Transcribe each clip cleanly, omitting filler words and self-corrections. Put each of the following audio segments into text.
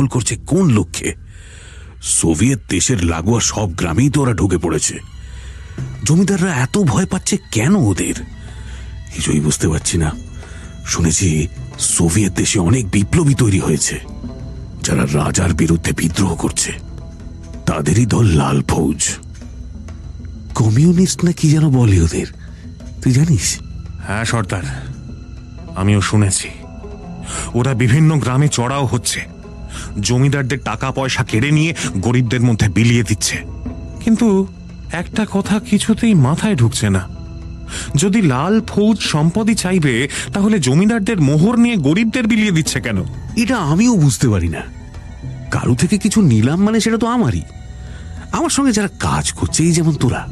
দখল করছে কোন লক্ষ্যে? সোভিয়েত দেশের লাগোয়া সব গ্রামেই তো ওরা ঢুকে পড়েছে। জমিদাররা এত ভয় পাচ্ছে কেন ওদের? কিছুই বুঝতে পারছি না। শুনেছি সোভিয়েত দেশে অনেক বিপ্লবী তৈরি হয়েছে, যারা রাজার বিরুদ্ধে বিদ্রোহ করছে। তাদেরই দল লাল ফৌজ। কমিউনিস্ট না কি যেন বলে ওদের, তুই জানিস? হ্যাঁ সর্দার, আমিও শুনেছি। ওরা বিভিন্ন গ্রামে চড়াও হচ্ছে, জমিদারদের টাকা পয়সা কেড়ে নিয়ে গরিবদের মধ্যে বিলিয়ে দিচ্ছে। কিন্তু একটা কথা কিছুতেই মাথায় ঢুকছে না, যদি লাল ফৌজ সম্পদই চাইবে তাহলে জমিদারদের মোহর নিয়ে গরিবদের বিলিয়ে দিচ্ছে কেন? এটা আমিও বুঝতে পারি না। কারো থেকে কিছু নিলাম মানে সেটা তো আমারই। আমার সঙ্গে যারা কাজ করছে, এই যেমন তোরা,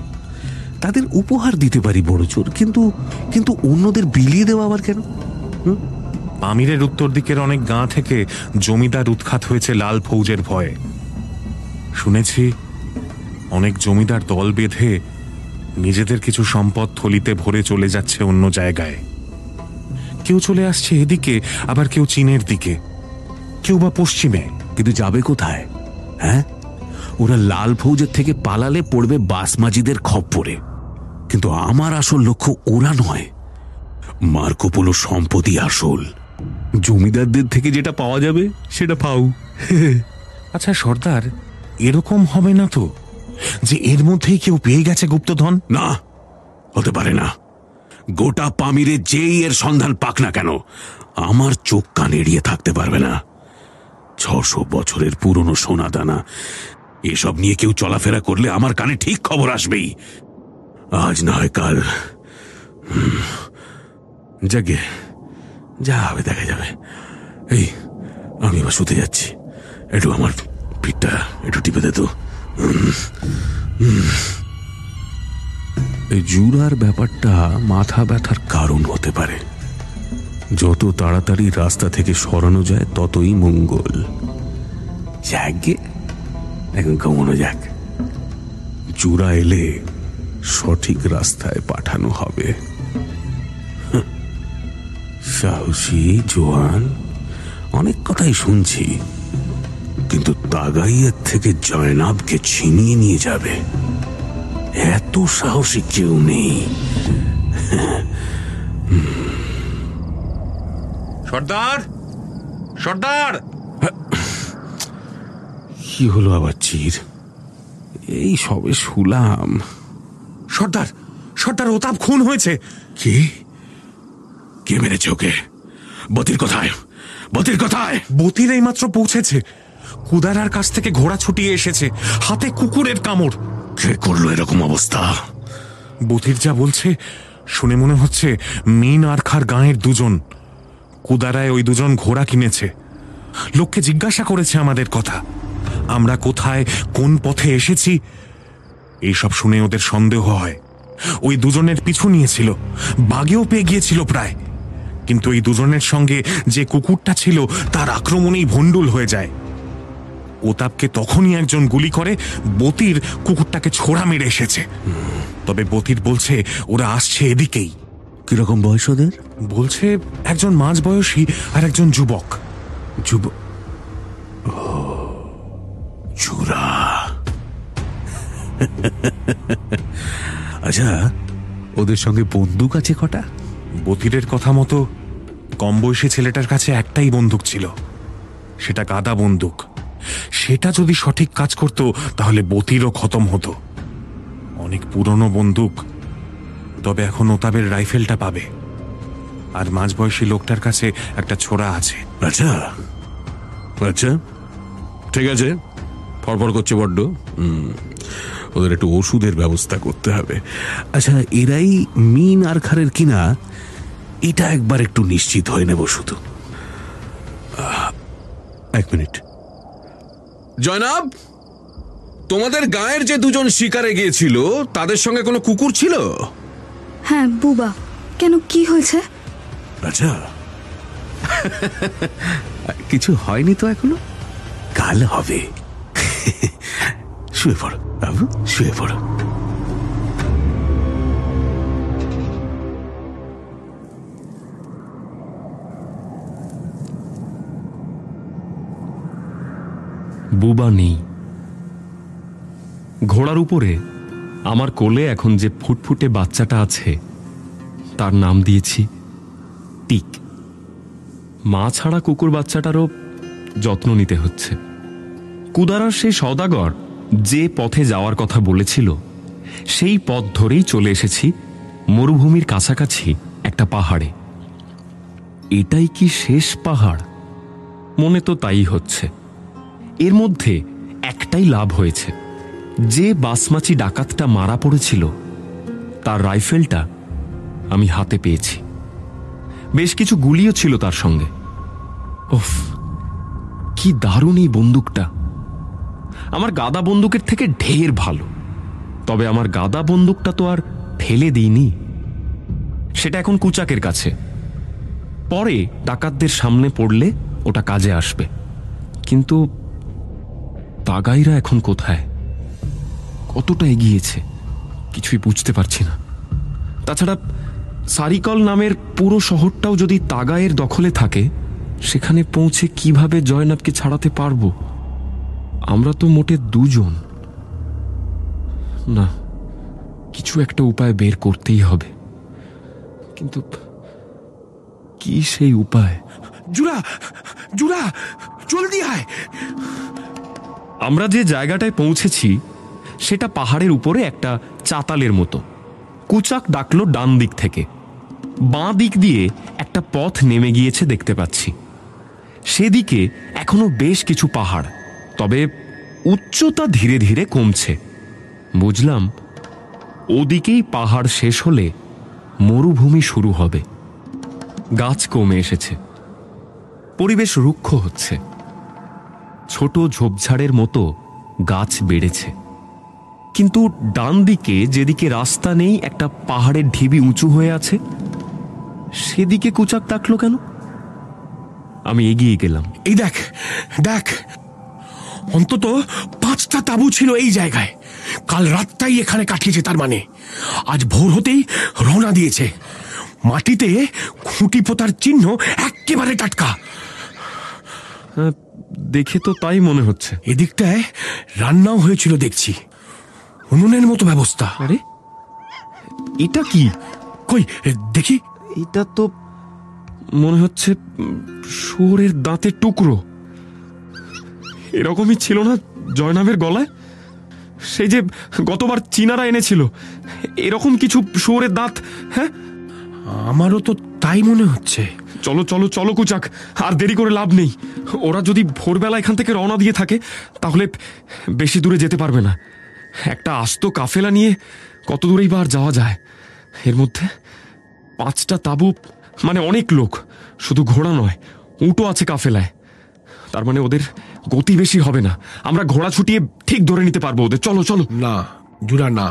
তাদের উপহার দিতে পারি বড় জোর, কিন্তু কিন্তু অন্যদের বিলিয়ে দেওয়া আবার কেন? আমিরের উত্তর দিকের অনেক গাঁ থেকে জমিদার উৎখাত হয়েছে লাল ফৌজের ভয়ে। শুনেছি অনেক জমিদার দল বেঁধে নিজেদের কিছু সম্পদ থলিতে ভরে চলে যাচ্ছে অন্য জায়গায়। কেউ চলে আসছে এদিকে, আবার কেউ চীনের দিকে, কেউ বা পশ্চিমে। কিন্তু যাবে কোথায়? হ্যাঁ, ওরা লাল ফৌজের থেকে পালালে পড়বে বাসমাজিদের খপ্পরে। কিন্তু আমার আসল লক্ষ্য ওরা নয়, মার্কোপোলো সম্পত্তি আসল। জমিদারদের থেকে যেটা পাওয়া যাবে সেটা পাও। আচ্ছা সর্দার, এরকম হবে না তো যে এর মধ্যেই কেউ পেয়ে গেছে গুপ্তধন? না, হতে পারে না। গোটা পামিরে যেই এর সন্ধান পাক না কেন, আমার চোখ কান এড়িয়ে থাকতে পারবে না। 600 বছরের পুরনো সোনা দানা, এসব নিয়ে কেউ চলাফেরা করলে আমার কানে ঠিক খবর আসবেই। আজ না হয় কাল। যাকে যা হবে দেখা যাবে। এই, আমি এবার শুতে যাচ্ছি। একটু আমার পিঠটা একটু টিপে দে তো। এই জুরার ব্যাপারটা মাথা ব্যথার কারণ হতে পারে। যত তাড়াতাড়ি রাস্তা থেকে সরানো যায় ততই মঙ্গল। যাকে এখন ঘুমানো যাক। জুরা এলে সঠিক রাস্তায় পাঠানো হবে। সাহসী জোয়ান, অনেক কথাই শুনছি, কিন্তু তাগাইয়ের থেকে জয়নাবকে ছিনিয়ে নিয়ে যাবে এত সাহসী কেউ নেই। সর্দার, সর্দার! কি হলো আবার চির? এই সবে শুলাম। সর্দার, সর্দার, ওতাব খুন হয়েছে। কি? কে মেরেছে ওকে? বতির কোথায়? বতির কোথায়? বতির এই মাত্র পৌঁছেছে। কুদারার কাছ থেকে ঘোড়া ছুটিয়ে এসেছে, হাতে কুকুরের কামড়। কে করলো এরকম অবস্থা? বতির যা বলছে শুনে মনে হচ্ছে মিন আর খার গাঁয়ের দুজন। কুদারায় ওই দুজন ঘোড়া কিনেছে। লোককে জিজ্ঞাসা করেছে আমাদের কথা, আমরা কোথায় কোন পথে এসেছি। এইসব শুনে ওদের সন্দেহ হয়। ওই দুজনের পিছু নিয়েছিল, বাগেও পেয়ে গিয়েছিল প্রায়। কিন্তু এই দুজনের সঙ্গে যে কুকুরটা ছিল তার আক্রমণেই ভণ্ডুল হয়ে যায়। ওতাবকে তখনই একজন গুলি করে। বতির কুকুরটাকে ছোড়া মেরে এসেছে। তবে বতির বলছে ওরা আসছে এদিকেই। কিরকম বয়স ওদের? বলছে একজন মাঝবয়সী আর একজন যুবক। জুরা। আচ্ছা, ওদের সঙ্গে বন্দুক আছে কটা? বতিরের কথা মতো কম বয়সী ছেলেটার কাছে একটাই বন্দুক ছিল, সেটা গাদা বন্দুক। সেটা যদি সঠিক কাজ করত তাহলে বতিরও খতম হতো। অনেক পুরনো বন্দুক, তবে এখন ওতাবের রাইফেলটা পাবে। আর মাঝবয়সী লোকটার কাছে একটা ছোরা আছে। আচ্ছা আচ্ছা, ঠিক আছে। ফরফর করছে বড্ড। ওদের একটু ওষুধের ব্যবস্থা করতে হবে। আচ্ছা, এরাই মিন আর খারের কিনা এটা একবার একটু নিশ্চিত হয়ে নেব শুধু। এক মিনিট। জয়নাব, তোমাদের গায়ের যে দুজন শিকারে গিয়েছিল তাদের সঙ্গে কোনো কুকুর ছিল? হ্যাঁ বুবা। কেন, কি হয়েছে? আচ্ছা, কিছু হয়নি তো এখনো? কাল হবে। শুয়ে পড়ো বাবু, শুয়ে পড়ো। বুবা নেই। ঘোড়ার উপরে আমার কোলে এখন যে ফুটফুটে বাচ্চাটা আছে তার নাম দিয়েছি টিক। মা ছাড়া কুকুর বাচ্চাটারও যত্ন নিতে হচ্ছে। কুদারার সেই সওদাগর যে পথে যাওয়ার কথা বলেছিল সেই পথ ধরেই চলে এসেছি মরুভূমির কাছাকাছি একটা পাহাড়ে। এটাই কি শেষ পাহাড়? মনে তো তাই হচ্ছে। এর মধ্যে একটাই লাভ হয়েছে, যে বাসমাচি ডাকাতটা মারা পড়েছিল তার রাইফেলটা আমি হাতে পেয়েছি। বেশ কিছু গুলিও ছিল তার সঙ্গে। ওফ, কি দারুণ এই বন্দুকটা! আমার গাদা বন্দুকের থেকে ঢের ভালো। তবে আমার গাদা বন্দুকটা তো আর ফেলে দিইনি, সেটা এখন কুচাকের কাছে। পরে ডাকাতদের সামনে পড়লে ওটা কাজে আসবে। কিন্তু তাগাইরা এখন কোথায়, কতটা এগিয়েছে কিছুই বুঝতে পারছি না। তাছাড়া সারিকল নামের পুরো শহরটাও যদি তাগায়ের দখলে থাকে, সেখানে পৌঁছে কিভাবে জয়নাবকে ছাড়াতে পারবো? আমরা তো মোটে দুজন। না, কিছু একটা উপায় বের করতেই হবে, কিন্তু কি সেই উপায়? জুরা, জুরা, জলদি আয়। আমরা যে জায়গাটায় পৌঁছেছি সেটা পাহাড়ের উপরে একটা চাতালের মতো। কুচাক ডাকলো ডান দিক থেকে। বাঁ দিক দিয়ে একটা পথ নেমে গিয়েছে দেখতে পাচ্ছি। সেদিকে এখনো বেশ কিছু পাহাড়, তবে উচ্চতা ধীরে ধীরে কমছে। বুঝলাম ওদিকেই পাহাড় শেষ হলে মরুভূমি শুরু হবে। গাছ কমে এসেছে, পরিবেশ রুক্ষ হচ্ছে। ছোট ঝোপঝাড়ের মতো গাছ বেড়েছে। কিন্তু ডান দিকে যেদিকে রাস্তা নেই, একটা পাহাড়ের ঢিবি উঁচু হয়ে আছে, সেদিকে কুচাক ডাকলো কেন? আমি এগিয়ে গেলাম। এই দেখ, দেখ, অন্তত 5টা তাঁবু ছিল এই জায়গায়। কাল রাতটাই এখানে কাটিয়েছে, তার মানে আজ ভোর হতেই রওনা দিয়েছে। মাটিতে খুঁটি পোতার চিহ্ন একেবারে টাটকা। দেখে তো তাই মনে হচ্ছে। এদিকটায় রান্নাও হয়েছিল দেখছি, উনুনের মতো ব্যবস্থা। আরে এটা কি? কই দেখি। এটা তো মনে হচ্ছে শুয়োরের দাঁতের টুকরো। এরকমই ছিল না জয়নাবের গলায়? সেই যে গতবার চীনারা এনেছিল, এরকম কিছু শুয়োরের দাঁত। হ্যাঁ, আমারও তো তাই মনে হচ্ছে। চলো চলো চলো কুচাক, আর দেরি করে লাভ নেই। ওরা যদি ভোরবেলা এখান থেকে রওনা দিয়ে থাকে তাহলে বেশি দূরে যেতে পারবে না। একটা আস্ত কাফেলা নিয়ে কত দূরেই বা আর যাওয়া যায়? এর মধ্যে 5টা তাঁবু, মানে অনেক লোক। শুধু ঘোড়া নয়, উটও আছে কাফেলায়। তার মানে ওদের গতি বেশি হবে না। আমরা ঘোড়া ছুটিয়ে ঠিক ধরে নিতে পারবো ওদের। চলো চলো। না জুরা, না।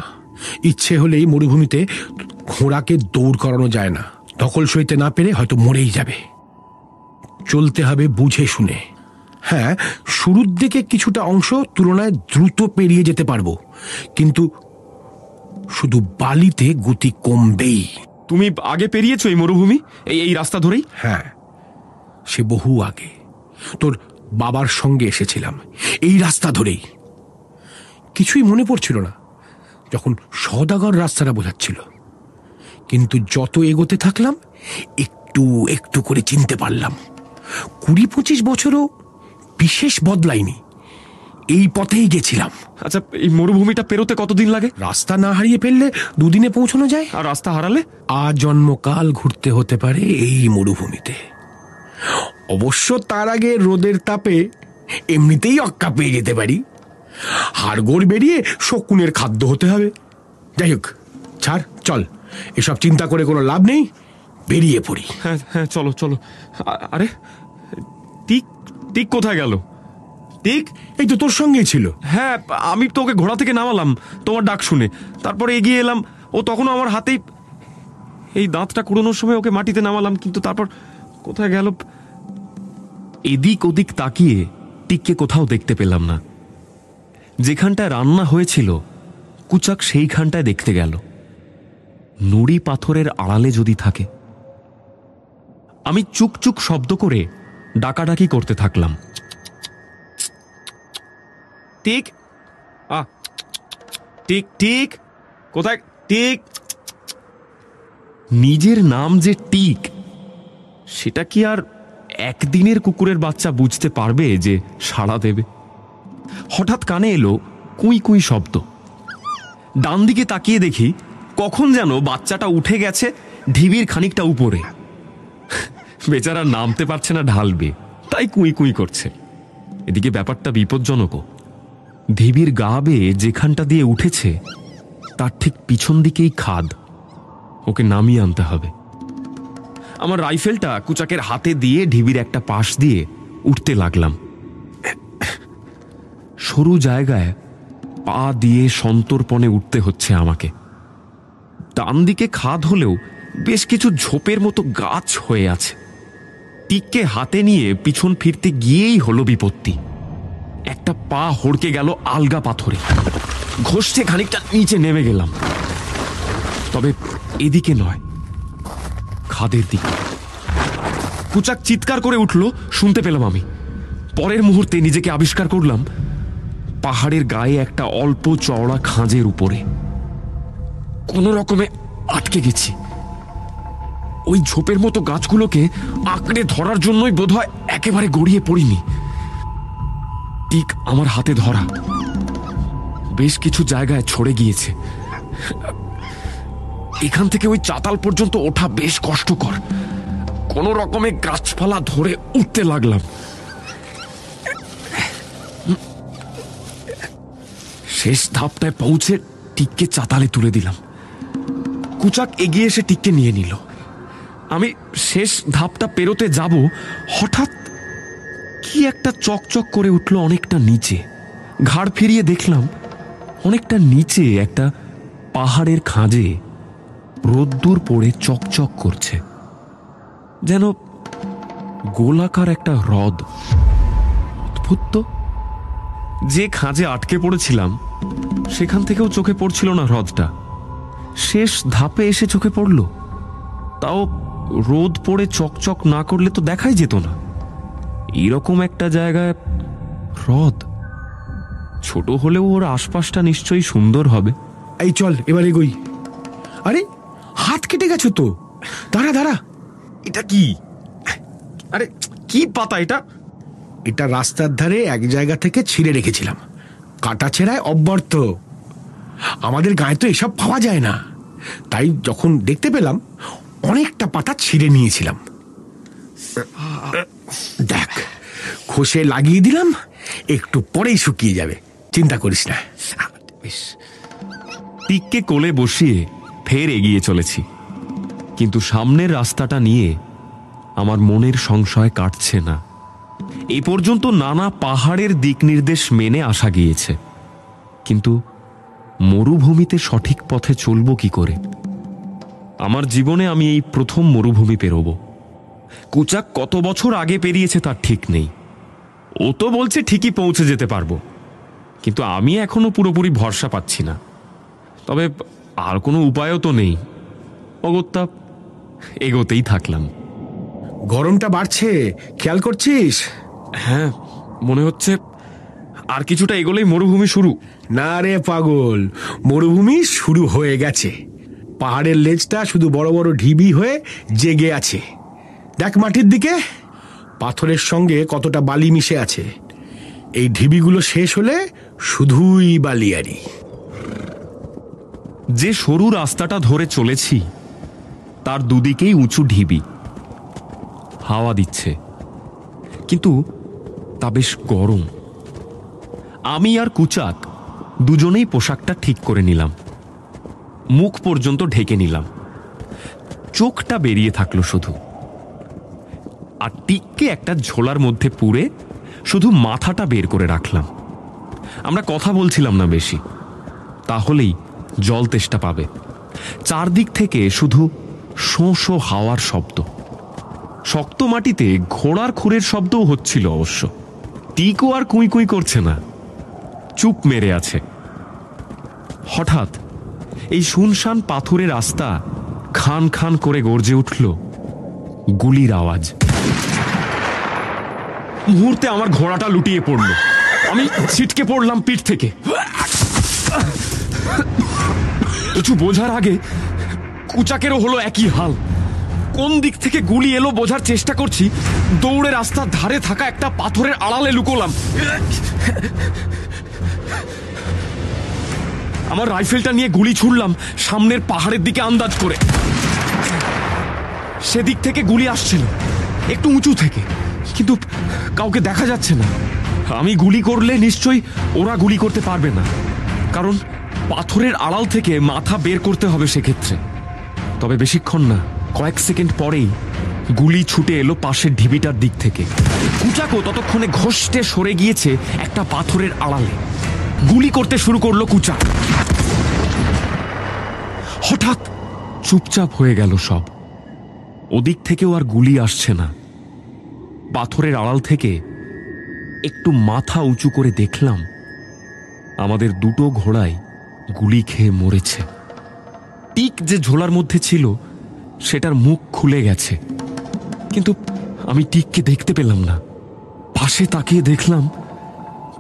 ইচ্ছে হলেই মরুভূমিতে ঘোড়াকে দৌড় করানো যায় না। দখল সইতে না পেরে হয়তো মরেই যাবে। চলতে হবে বুঝে শুনে। হ্যাঁ, শুরুর দিকে কিছুটা অংশ তুলনায় দ্রুত পেরিয়ে যেতে পারবো, কিন্তু শুধু বালিতে গতি কমবেই। তুমি আগে পেরিয়েছো এই মরুভূমি এই রাস্তা ধরেই? হ্যাঁ, সে বহু আগে তোর বাবার সঙ্গে এসেছিলাম এই রাস্তা ধরেই। কিছুই মনে পড়ছিল না যখন সওদাগর রাস্তাটা বোঝাচ্ছিল, কিন্তু যত এগোতে থাকলাম একটু একটু করে চিনতে পারলাম। 20-25 বছরও বিশেষ বদলাইনি, এই পথেই গেছিলাম। আচ্ছা, এই মরুভূমিটা পেরোতে কতদিন লাগে? রাস্তা না হারিয়ে ফেললে 2 দিনে পৌঁছানো যায়। আর রাস্তা হারালে? আজন্মকাল ঘুরতে হতে পারে এই মরুভূমিতে। অবশ্য তার আগে রোদের তাপে এমনিতেই অক্কা পেয়ে যেতে পারি। হাড়গোড় বেরিয়ে শকুনের খাদ্য হতে হবে। যাই হোক, ছাড়, চল, এসব চিন্তা করে কোনো লাভ নেই, বেরিয়ে পড়ি। হ্যাঁ হ্যাঁ, চলো চলো। আরে টিক, টিক কোথায় গেল? টিক এই তো তোর সঙ্গেই ছিল। হ্যাঁ, আমি তো ওকে ঘোড়া থেকে নামালাম তোমার ডাক শুনে, তারপরে এগিয়ে এলাম। ও তখনও আমার হাতেই। এই দাঁতটা কুড়োনোর সময় ওকে মাটিতে নামালাম, কিন্তু তারপর কোথায় গেল? এদিক ওদিক তাকিয়ে টিককে কোথাও দেখতে পেলাম না। যেখানটায় রান্না হয়েছিল কুচাক সেইখানটায় দেখতে গেল। নুড়ি পাথরের আড়ালে যদি থাকে। আমি চুকচুক শব্দ করে ডাকাডাকি করতে থাকলাম। টিক, টিক টিক, কোথায় টিক? নিজের নাম যে টিক, সেটা কি আর একদিনের কুকুরের বাচ্চা বুঝতে পারবে যে সাড়া দেবে? হঠাৎ কানে এলো কুই কুই শব্দ। ডান দিকে তাকিয়ে দেখি কখন যেন বাচ্চাটা উঠে গেছে ঢিবির খানিকটা উপরে। বেচারা নামতে পারছে না ঢালবে, তাই কুই কুই করছে। এদিকে ব্যাপারটা বিপজ্জনকও। ঢিবির গা বেয়ে যেখানটা দিয়ে উঠেছে তার ঠিক পিছন দিকেই খাদ। ওকে নামিয়ে আনতে হবে। আমার রাইফেলটা কুচাকের হাতে দিয়ে ঢিবির একটা পাশ দিয়ে উঠতে লাগলাম। সরু জায়গায় পা দিয়ে সন্তর্পণে উঠতে হচ্ছে আমাকে। ডান দিকে খাদ হলেও বেশ কিছু ঝোপের মতো গাছ হয়ে আছে। টিককে হাতে নিয়ে পিছন ফিরতে গিয়েই হলো বিপত্তি। একটা পা হড়কে গেল আলগা পাথরে, ঘষতে খানিকটা নিচে নেমে গেলাম। তবে এদিকে নয়, খাদের দিকে। কুচাক চিৎকার করে উঠল, শুনতে পেলাম আমি। পরের মুহূর্তে নিজেকে আবিষ্কার করলাম পাহাড়ের গায়ে একটা অল্প চওড়া খাঁজের উপরে। কোনো রকমে আটকে গেছি। ওই ঝোপের মতো গাছগুলোকে আঁকড়ে ধরার জন্যই বোধহয় একেবারে গড়িয়ে পড়িনি। ঠিক আমার হাতে ধরা, বেশ কিছু জায়গায় ছড়ে গিয়েছে। এখান থেকে ওই চাতাল পর্যন্ত ওঠা বেশ কষ্টকর। কোনো রকমে গাছপালা ধরে উঠতে লাগলাম। শেষ ধাপটায় পৌঁছে টিককে চাতালে তুলে দিলাম। কুচাক এগিয়ে এসে টিককে নিয়ে নিল। আমি শেষ ধাপটা পেরোতে যাব, হঠাৎ কি একটা চকচক করে উঠল অনেকটা নিচে। ঘাড় ফিরিয়ে দেখলাম অনেকটা নিচে একটা পাহাড়ের খাঁজে রোদ্দুর পড়ে চকচক করছে, যেন গোলাকার একটা হ্রদ। অদ্ভুত তো, যে খাঁজে আটকে পড়েছিলাম সেখান থেকেও চোখে পড়ছিল না হ্রদটা। শেষ ধাপে এসে চোখে পড়ল, তাও রোদ পড়ে চকচক না করলে তো দেখাই যেত না। এইরকম একটা জায়গায় হ্রদ, ছোট হলেও ওর আশপাশটা নিশ্চয়ই সুন্দর হবে। এই চল এবার এগোই। আরে হাত কেটে গেছো তো, দাঁড়া দাঁড়া। এটা কি? আরে কি পাতা এটা? এটা রাস্তার ধারে এক জায়গা থেকে ছিঁড়ে রেখেছিলাম। কাটা ছেঁড়ায় অব্যর্থ। আমাদের গায়ে তো এসব পাওয়া যায় না, তাই যখন দেখতে পেলাম অনেকটা পাতা ছিঁড়ে নিয়েছিলাম। দেখ, খোসে লাগিয়ে দিলাম, একটু পরেই শুকিয়ে যাবে, চিন্তা করিস না। বেশ। টিককে কোলে বসিয়ে ফের এগিয়ে চলেছি, কিন্তু সামনের রাস্তাটা নিয়ে আমার মনের সংশয় কাটছে না। এ পর্যন্ত নানা পাহাড়ের দিক নির্দেশ মেনে আসা গিয়েছে, কিন্তু মরুভূমিতে সঠিক পথে চলব কি করে? আমার জীবনে আমি এই প্রথম মরুভূমি পেরোব। কুচাক কত বছর আগে পেরিয়েছে তার ঠিক নেই। ও তো বলছে ঠিকই পৌঁছে যেতে পারবো, কিন্তু আমি এখনো পুরোপুরি ভরসা পাচ্ছি না। তবে আর কোনো উপায়ও তো নেই। অগত্যা এগোতেই থাকলাম। গরমটা বাড়ছে, খেয়াল করছিস? হ্যাঁ, মনে হচ্ছে আর কিছুটা এগোলেই মরুভূমি শুরু। না রে পাগল, মরুভূমি শুরু হয়ে গেছে। পাহাড়ের লেজটা শুধু বড় বড় ঢিবি হয়ে জেগে আছে। দেখ মাটির দিকে, পাথরের সঙ্গে কতটা বালি মিশে আছে। এই ঢিবিগুলো শেষ হলে শুধুই বালিয়ারি। যে সরু রাস্তাটা ধরে চলেছি তার দুদিকেই উঁচু ঢিবি। হাওয়া দিচ্ছে, কিন্তু তা বেশ গরম। আমি আর কুচাক দুজনেই পোশাকটা ঠিক করে নিলাম, মুখ পর্যন্ত ঢেকে নিলাম। চোখটা বেরিয়ে থাকলো শুধু, আর টিককে একটা ঝোলার মধ্যে পুরে শুধু মাথাটা বের করে রাখলাম। আমরা কথা বলছিলাম না বেশি, তাহলেই জল তেষ্টা পাবে। চারদিক থেকে শুধু শোঁ শোঁ হাওয়ার শব্দ। শক্ত মাটিতে ঘোড়ার খুরের শব্দও হচ্ছিল অবশ্য। টিকও আর কুই কুই করছে না, চুপ মেরে আছে। হঠাৎ এই শুনশান পাথুরে রাস্তা খান খান করে গর্জে উঠল গুলির আওয়াজ। মুহূর্তে আমার ঘোড়াটা লুটিয়ে পড়ল। আমি ছিটকে পড়লাম পিঠ থেকে। কিছু বোঝার আগে কুচাকেরও হলো একই হাল। কোন দিক থেকে গুলি এলো বোঝার চেষ্টা করছি, দৌড়ে রাস্তার ধারে থাকা একটা পাথরের আড়ালে লুকোলাম। আমার রাইফেলটা নিয়ে গুলি ছুড়লাম সামনের পাহাড়ের দিকে আন্দাজ করে। সেদিক থেকে গুলি আসছিল, একটু উঁচু থেকে, কিন্তু কাউকে দেখা যাচ্ছে না। আমি গুলি করলে নিশ্চয়ই ওরা গুলি করতে পারবে না, কারণ পাথরের আড়াল থেকে মাথা বের করতে হবে সেক্ষেত্রে। তবে বেশিক্ষণ না, কয়েক সেকেন্ড পরেই গুলি ছুটে এলো পাশের ঢিবিটার দিক থেকে। কুচাকও ততক্ষণে ঘষ্টে সরে গিয়েছে একটা পাথরের আড়ালে। গুলি করতে শুরু করলো কুচাক। হঠাৎ চুপচাপ হয়ে গেল সব। ওদিক থেকেও আর গুলি আসছে না। পাথরের আড়াল থেকে একটু মাথা উঁচু করে দেখলাম আমাদের দুটো ঘোড়াই গুলি খেয়ে মরেছে। টিক যে ঝোলার মধ্যে ছিল সেটার মুখ খুলে গেছে, কিন্তু আমি টিককে দেখতে পেলাম না। পাশে তাকিয়ে দেখলাম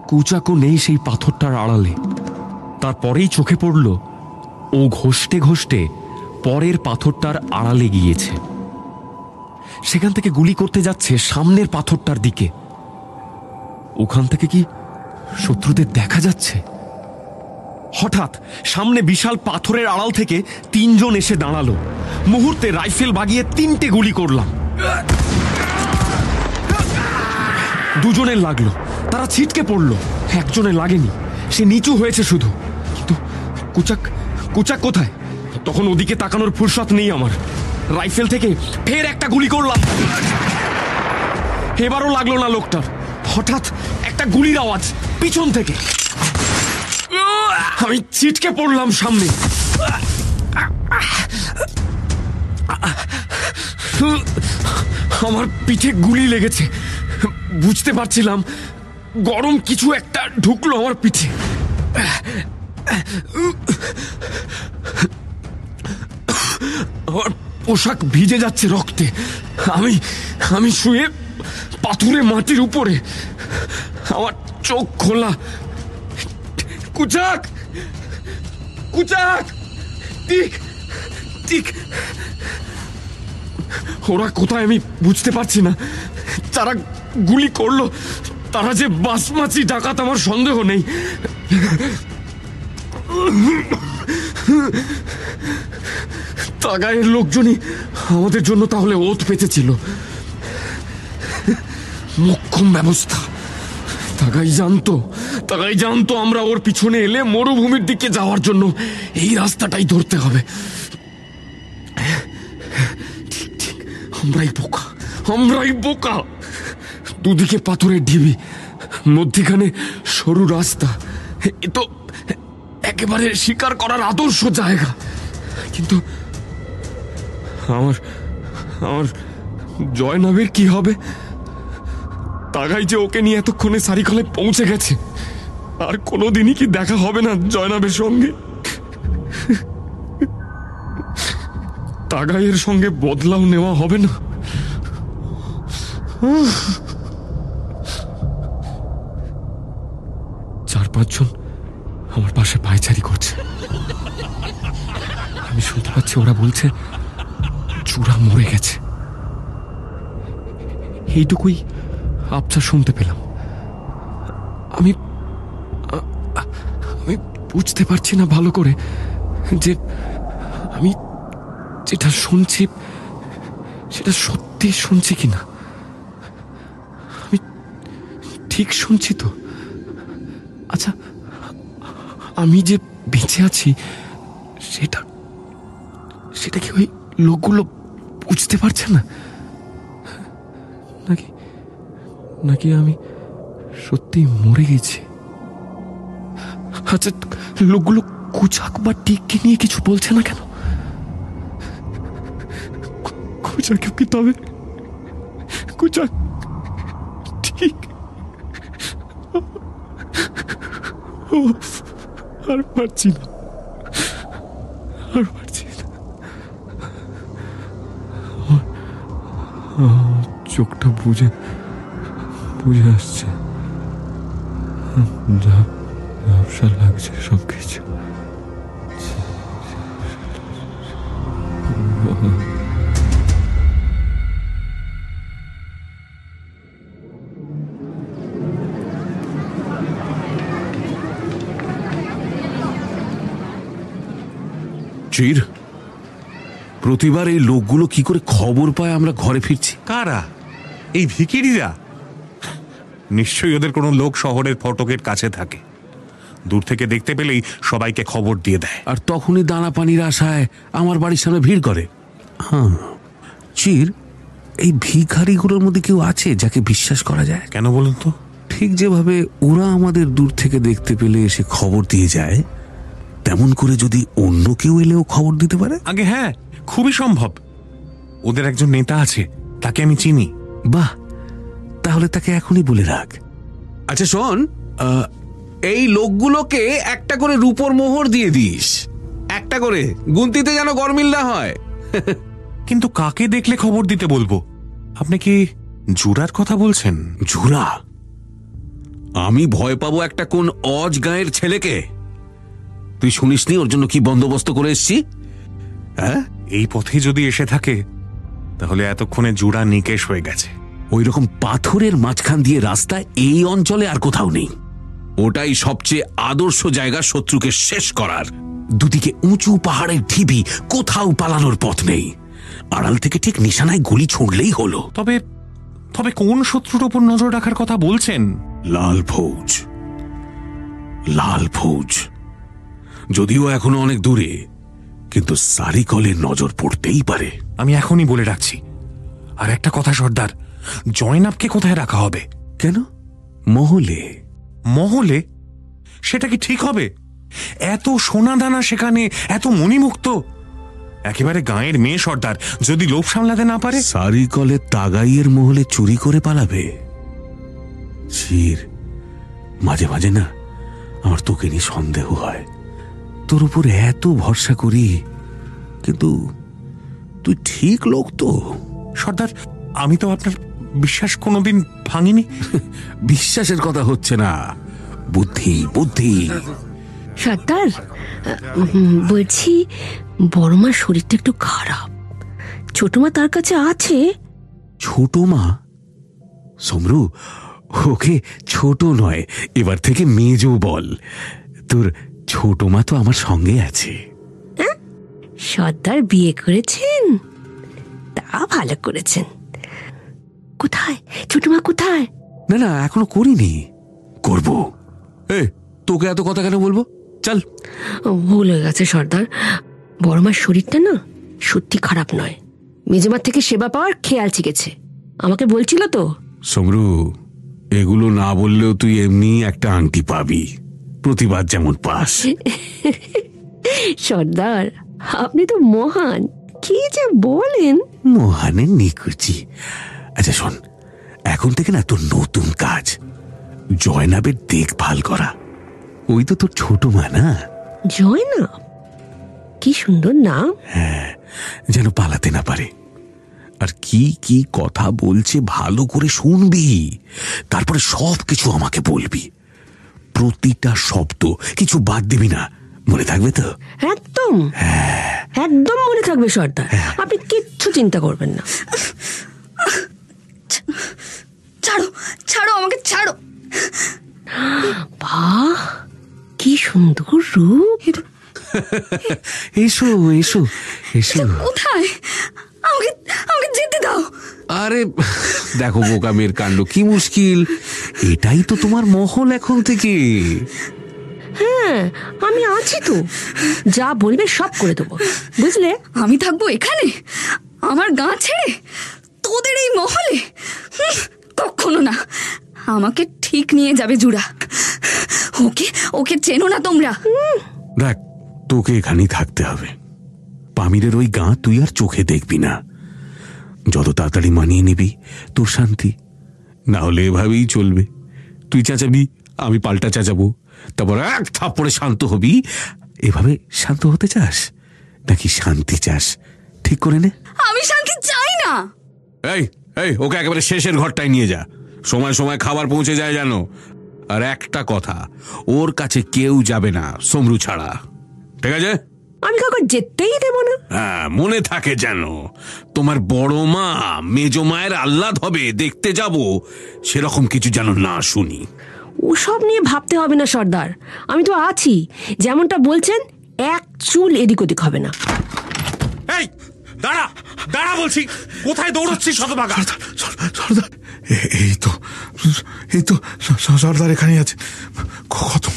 কুচাকও নেই সেই পাথরটার আড়ালে। তারপরেই চোখে পড়ল ও ঘষ্টে ঘষ্টে পরের পাথরটার আড়ালে গিয়েছে। সেখান থেকে গুলি করতে যাচ্ছে সামনের পাথরটার দিকে। ওখান থেকে কি শত্রুদের দেখা যাচ্ছে? হঠাৎ সামনে বিশাল পাথরের আড়াল থেকে তিনজন এসে দাঁড়ালো। মুহূর্তে রাইফেল বাগিয়ে 3টে গুলি করলাম। দুজনের লাগলো, তারা ছিটকে পড়লো। একজনের লাগেনি, সে নিচু হয়েছে শুধু। কিন্তু কুচাক কোথায়? তখন ওদিকে তাকানোর ফুরসত নেই আমার। রাইফেল থেকে ফের একটা গুলি করলাম। এবারও লাগলো না লোকটার। হঠাৎ একটা গুলির আওয়াজ পিছন থেকে। আমি ছিটকে পড়লাম সামনে। আমার পিঠে গুলি লেগেছে। বুঝতে পারছিলাম গরম কিছু একটা ঢুকলো আমার পিঠে। আমার পোশাক ভিজে যাচ্ছে রক্তে। আমি শুয়ে পাথুরে মাটির উপরে, আমার চোখ খোলা। কুচাক, টিক। ওরা কোথায় আমি বুঝতে পারছি না। যারা গুলি করলো তারা যে বাসমাচি ডাকাত আমার সন্দেহ নেই। তাগায়ের লোকজনই আমাদের জন্য তাহলে ওত পেতেছিল। মোক্ষম ব্যবস্থা। তাগাই জানতো আমরা ওর পিছনে এলে মরুভূমির দিকে যাওয়ার জন্য এই রাস্তাটাই ধরতে হবে। ঠিক, আমরাই বোকা। দুদিকে পাথরের ঢিবি, মধ্যিখানে সরু রাস্তা। এ তো একেবারে শিকার করার আদর্শ জায়গা। কিন্তু আমার জয়নাবের কি হবে? তাগাই যে ওকে নিয়ে এতক্ষণে সারিখলে পৌঁছে গেছে, আর কোনোদিনই কি দেখা হবে না জয়নাবের সঙ্গে? তাগাইয়ের সঙ্গে বদলাও নেওয়া হবে না? 4-5 জন আমার পাশে পায়চারি করছে। আমি শুনতে পাচ্ছি ওরা বলছে চূড়া মরে গেছে। এইটুকুই আবছা শুনতে পেলাম। আমি বুঝতে পারছি না ভালো করে যে আমি যেটা শুনছি সেটা সত্যি শুনছি কিনা। আমি ঠিক শুনছি তো? আচ্ছা, আমি যে বেঁচে আছি সেটা কি ওই লোকগুলো বুঝতে পারছে না? নাকি আমি সত্যি মরে গেছি? আচ্ছা, লোকগুলো কুচাক বা টিককে নিয়ে কিছু বলছে না কেন? কুচাকে কি তবে কুচাক ঠিক আর পারছি না। চোখটা বুঝে আসছে। ঝাপসা লাগছে সবকিছু। চির, প্রতিবার এই লোকগুলো কি করে খবর পায় আমরা ঘরে ফিরছি? কারা? এই ভিখিরিরা? নিশ্চয়ই ওদের কোনো লোক শহরের ফটকের কাছে থাকে, দূর থেকে দেখতে পেলেই সবাইকে খবর দিয়ে দেয়। আর তখনই দানা পানির আশায় আমার বাড়ির সামনে ভিড় করে। হ্যাঁ চির, এই ভিখারিগুলোর মধ্যে কেউ আছে যাকে বিশ্বাস করা যায়? কেন বলুন তো? ঠিক যেভাবে ওরা আমাদের দূর থেকে দেখতে পেলে এসে খবর দিয়ে যায়, তেমন করে যদি অন্য কেউ এলেও খবর দিতে পারে? আগে হ্যাঁ, খুবই সম্ভব। ওদের একজন নেতা আছে, তাকে আমি চিনি। বাহ, তাহলে তাকে এখনই বলে রাখ। আচ্ছা শোন, এই লোকগুলোকে একটা করে রূপোর মোহর দিয়ে দিস, একটা করে, গুনতিতে যেন গরমিল না হয়। কিন্তু কাকে দেখলে খবর দিতে বলবো? আপনি কি জুরার কথা বলছেন? ঝুরা? আমি ভয় পাবো একটা কোন অজ গাঁয়ের ছেলেকে? তুই শুনিসনি ওর জন্য কি বন্দোবস্ত করে এসছি? হ্যাঁ, এই পথে যদি এসে থাকে তাহলে এতক্ষণে জুরা নিকেশ হয়ে গেছে। ওই রকম পাথরের মাঝখান দিয়ে রাস্তা এই অঞ্চলে আর কোথাও নেই। ওটাই সবচেয়ে আদর্শ জায়গা শত্রুকে শেষ করার। দুদিকে উঁচু পাহাড়ের ঢিবি, কোথাও পালানোর পথ নেই। আড়াল থেকে ঠিক নিশানায় গুলি ছুঁড়লেই হলো। তবে তবে কোন শত্রুর ওপর নজর রাখার কথা বলছেন? লাল ফৌজ। লাল ফৌজ যদিও এখনো অনেক দূরে, কিন্তু সারিকলের নজর পড়তেই পারে। আমি এখনই বলে রাখছি। আর একটা কথা সর্দার, জয়নাবকে কোথায় রাখা হবে? কেন? মহলে। মহলে? সেটা কি ঠিক হবে? এত সোনাদানা সেখানে, এত মণিমুক্ত, একেবারে গাঁয়ের মেয়ে সর্দার, যদি লোভ সামলাতে না পারে? সারিকলের তাগাইয়ের মহলে চুরি করে পালাবে? চির, মাঝে মাঝে না আমার তোকে নিয়ে সন্দেহ হয়। তোর উপর এত ভরসা করি, কিন্তু তুই ঠিক লোক তো? সর্দার, আমি তো আপনার বিশ্বাস কোনোদিন ভাঙিনি। বিশ্বাসের কথা হচ্ছে না, বুদ্ধি বুদ্ধি। সর্দার, বলছি বড়মার শরীরটা একটু খারাপ, ছোটমা তার কাছে আছে? ছোট মা? সমরু, ওকে ছোট নয়, এবার থেকে মেজো বল। তোর ছোট মা তো আমার সঙ্গে আছে। সর্দার বিয়ে করেছেন? তা ভালো করেছেন। কোথায় ছোটমা, কোথায়? না না, এখনো করিনি, করব। তোকে এত কথা কেন বলবো? চল। ভুল হয়ে গেছে সর্দার, বড়মার শরীরটা না সত্যি খারাপ নয়, মেজমার থেকে সেবা পাওয়ার খেয়াল শিখেছে, আমাকে বলছিল তো। সমরু, এগুলো না বললেও তুই এমনি একটা আংটি পাবি, প্রতিবাদ যেমন পাস। সর্দার, আপনি তো মহান, কি যে বলেন। মহানের নিকুচি। আচ্ছা শোন, এখন থেকে না তোর নতুন কাজ জয়নাবের দেখভাল করা। ওই তো তোর ছোট মা না? জয়নাব? কি সুন্দর নাম। হ্যাঁ, যেন পালাতে না পারে। আর কি কি কথা বলছে ভালো করে শুনবি, তারপরে সব কিছু আমাকে বলবি, প্রতিটা শব্দ, কিছু বাদ দিবি না, মনে থাকবে তো? একদম একদম মনে থাকবে সর্দার, আপনি কিচ্ছু চিন্তা করবেন না। ছাড়ো ছাড়ো, আমাকে ছাড়ো। বাহ, কি সুন্দর রূপ। এসো এসো এসো। কোথায়? আমাকে আমাকে যেতে দাও। আরে দেখো বোকামের কাণ্ড, কি মুশকিল। এটাই তো তোমার মহল এখন থেকে। হ্যাঁ, আমি আছি তো, যা বলবে সব করে দেবো, বুঝলে? আমি থাকবো এখানে, আমার গা ছেড়ে তোদের এই মহলে? কখনো না। আমাকে ঠিক নিয়ে যাবে জুড়া। ওকে ওকে চেনো না তোমরা? দেখ, তোকে এখানেই থাকতে হবে। পামিরের ওই গা তুই আর চোখে দেখবি না। যত তাড়াতাড়ি মানিয়ে নিবি তোর শান্তি, না হলে এভাবেই চলবে। তুই চেঁচাবি, আমি পাল্টা চেঁচাবো, তারপর এক থাপ্পড়ে শান্ত হবি। এভাবে শান্ত হতে চাস নাকি শান্তি চাস? ঠিক করে নে। আমি শান্তি চাই না। এই এই, ওকে একেবারে শেষের ঘরটায় নিয়ে যা, সময় সময় খাবার পৌঁছে যায় জানো। আর একটা কথা, ওর কাছে কেউ যাবে না সমরু ছাড়া, ঠিক আছে? আমি কাউকে যেতেই দেবো না। হ্যাঁ, মনে থাকে যেন। তোমার বড় মা মেজ মায়ের আহ্লাদ হবে দেখতে যাব, সেরকম কিছু যেন না শুনি। ওসব নিয়ে ভাবতে হবে না সর্দার, আমি তো আছি। যেমনটা বলছেন এক চুল এদিক ওদিক হবে না। এই দাঁড়া দাঁড়া বলছি, কোথায় দৌড়চ্ছিস শতভাগা? সর্দার, এই তো সর্দার এখানে আছে। খতম,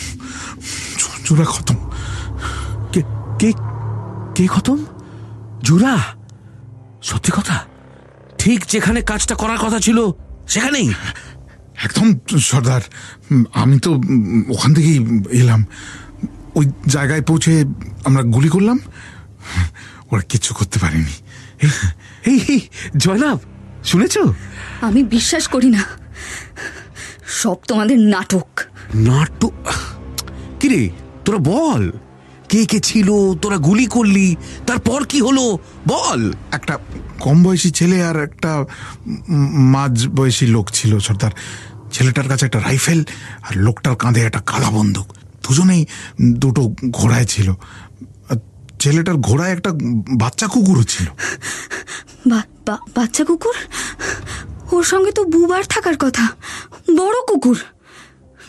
জুরা খতম। কে কে কে খতম? জুরা? সত্যি কথা? ঠিক যেখানে কাজটা করার কথা ছিল সেখানেই? একদম সর্দার, আমি তো ওখান থেকেই এলাম। ওই জায়গায় পৌঁছে আমরা গুলি করলাম, ওরা কিচ্ছু করতে পারেনি। এই জয়নাব, শুনেছ? আমি বিশ্বাস করি না, সব তোমাদের নাটক। নাটক? কিরে তোরা বল, কে কে ছিল? তোরা গুলি করলি, তারপর কি হলো বল। একটা কম বয়সী ছেলে আর একটা মাঝ বয়সী লোক ছিল সর্দার। ছেলেটার কাছে একটা রাইফেল আর লোকটার কাঁধে একটা কাদা বন্দুক। দুজনেই দুটো ঘোড়ায় ছিল। ছেলেটার ঘোড়ায় একটা বাচ্চা কুকুরও ছিল। বাচ্চা কুকুর? ওর সঙ্গে তো বুবার থাকার কথা, বড় কুকুর।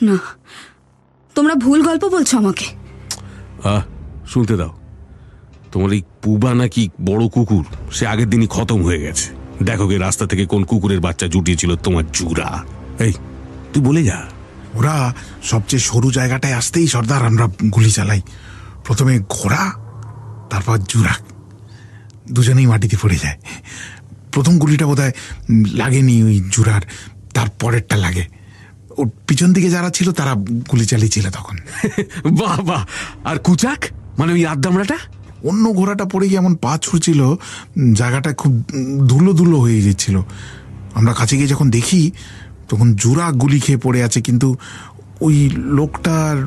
না, তোমরা ভুল গল্প বলছো আমাকে। শুনতে দাও। তোমার এই পুবা নাকি বড় কুকুর, সে আগের দিনই খতম হয়ে গেছে। দেখো গে রাস্তা থেকে কোন কুকুরের বাচ্চা জুটিয়েছিল তোমার জুরা। এই তুই বলে যা। ওরা সবচেয়ে সরু জায়গাটায় আসতেই সর্দার আমরা গুলি চালাই। প্রথমে ঘোড়া, তারপর জুরা। দুজনেই মাটিতে পড়ে যায়। প্রথম গুলিটা বোধহয় লাগেনি ওই জুরার, তারপরেরটা লাগে। ওর পিছন দিকে যারা ছিল তারা গুলি চালিয়েছিল তখন। বাহ বাহ। আর কুচাক, মানে ওই আদ্দামরাটা? অন্য ঘোড়াটা পড়ে গিয়ে এমন পা ছুঁড়ছিল, জায়গাটা খুব ধুলো ধুলো হয়ে গেছিল। আমরা কাছে গিয়ে যখন দেখি তখন জুরা গুলি খেয়ে পড়ে আছে, কিন্তু ওই লোকটার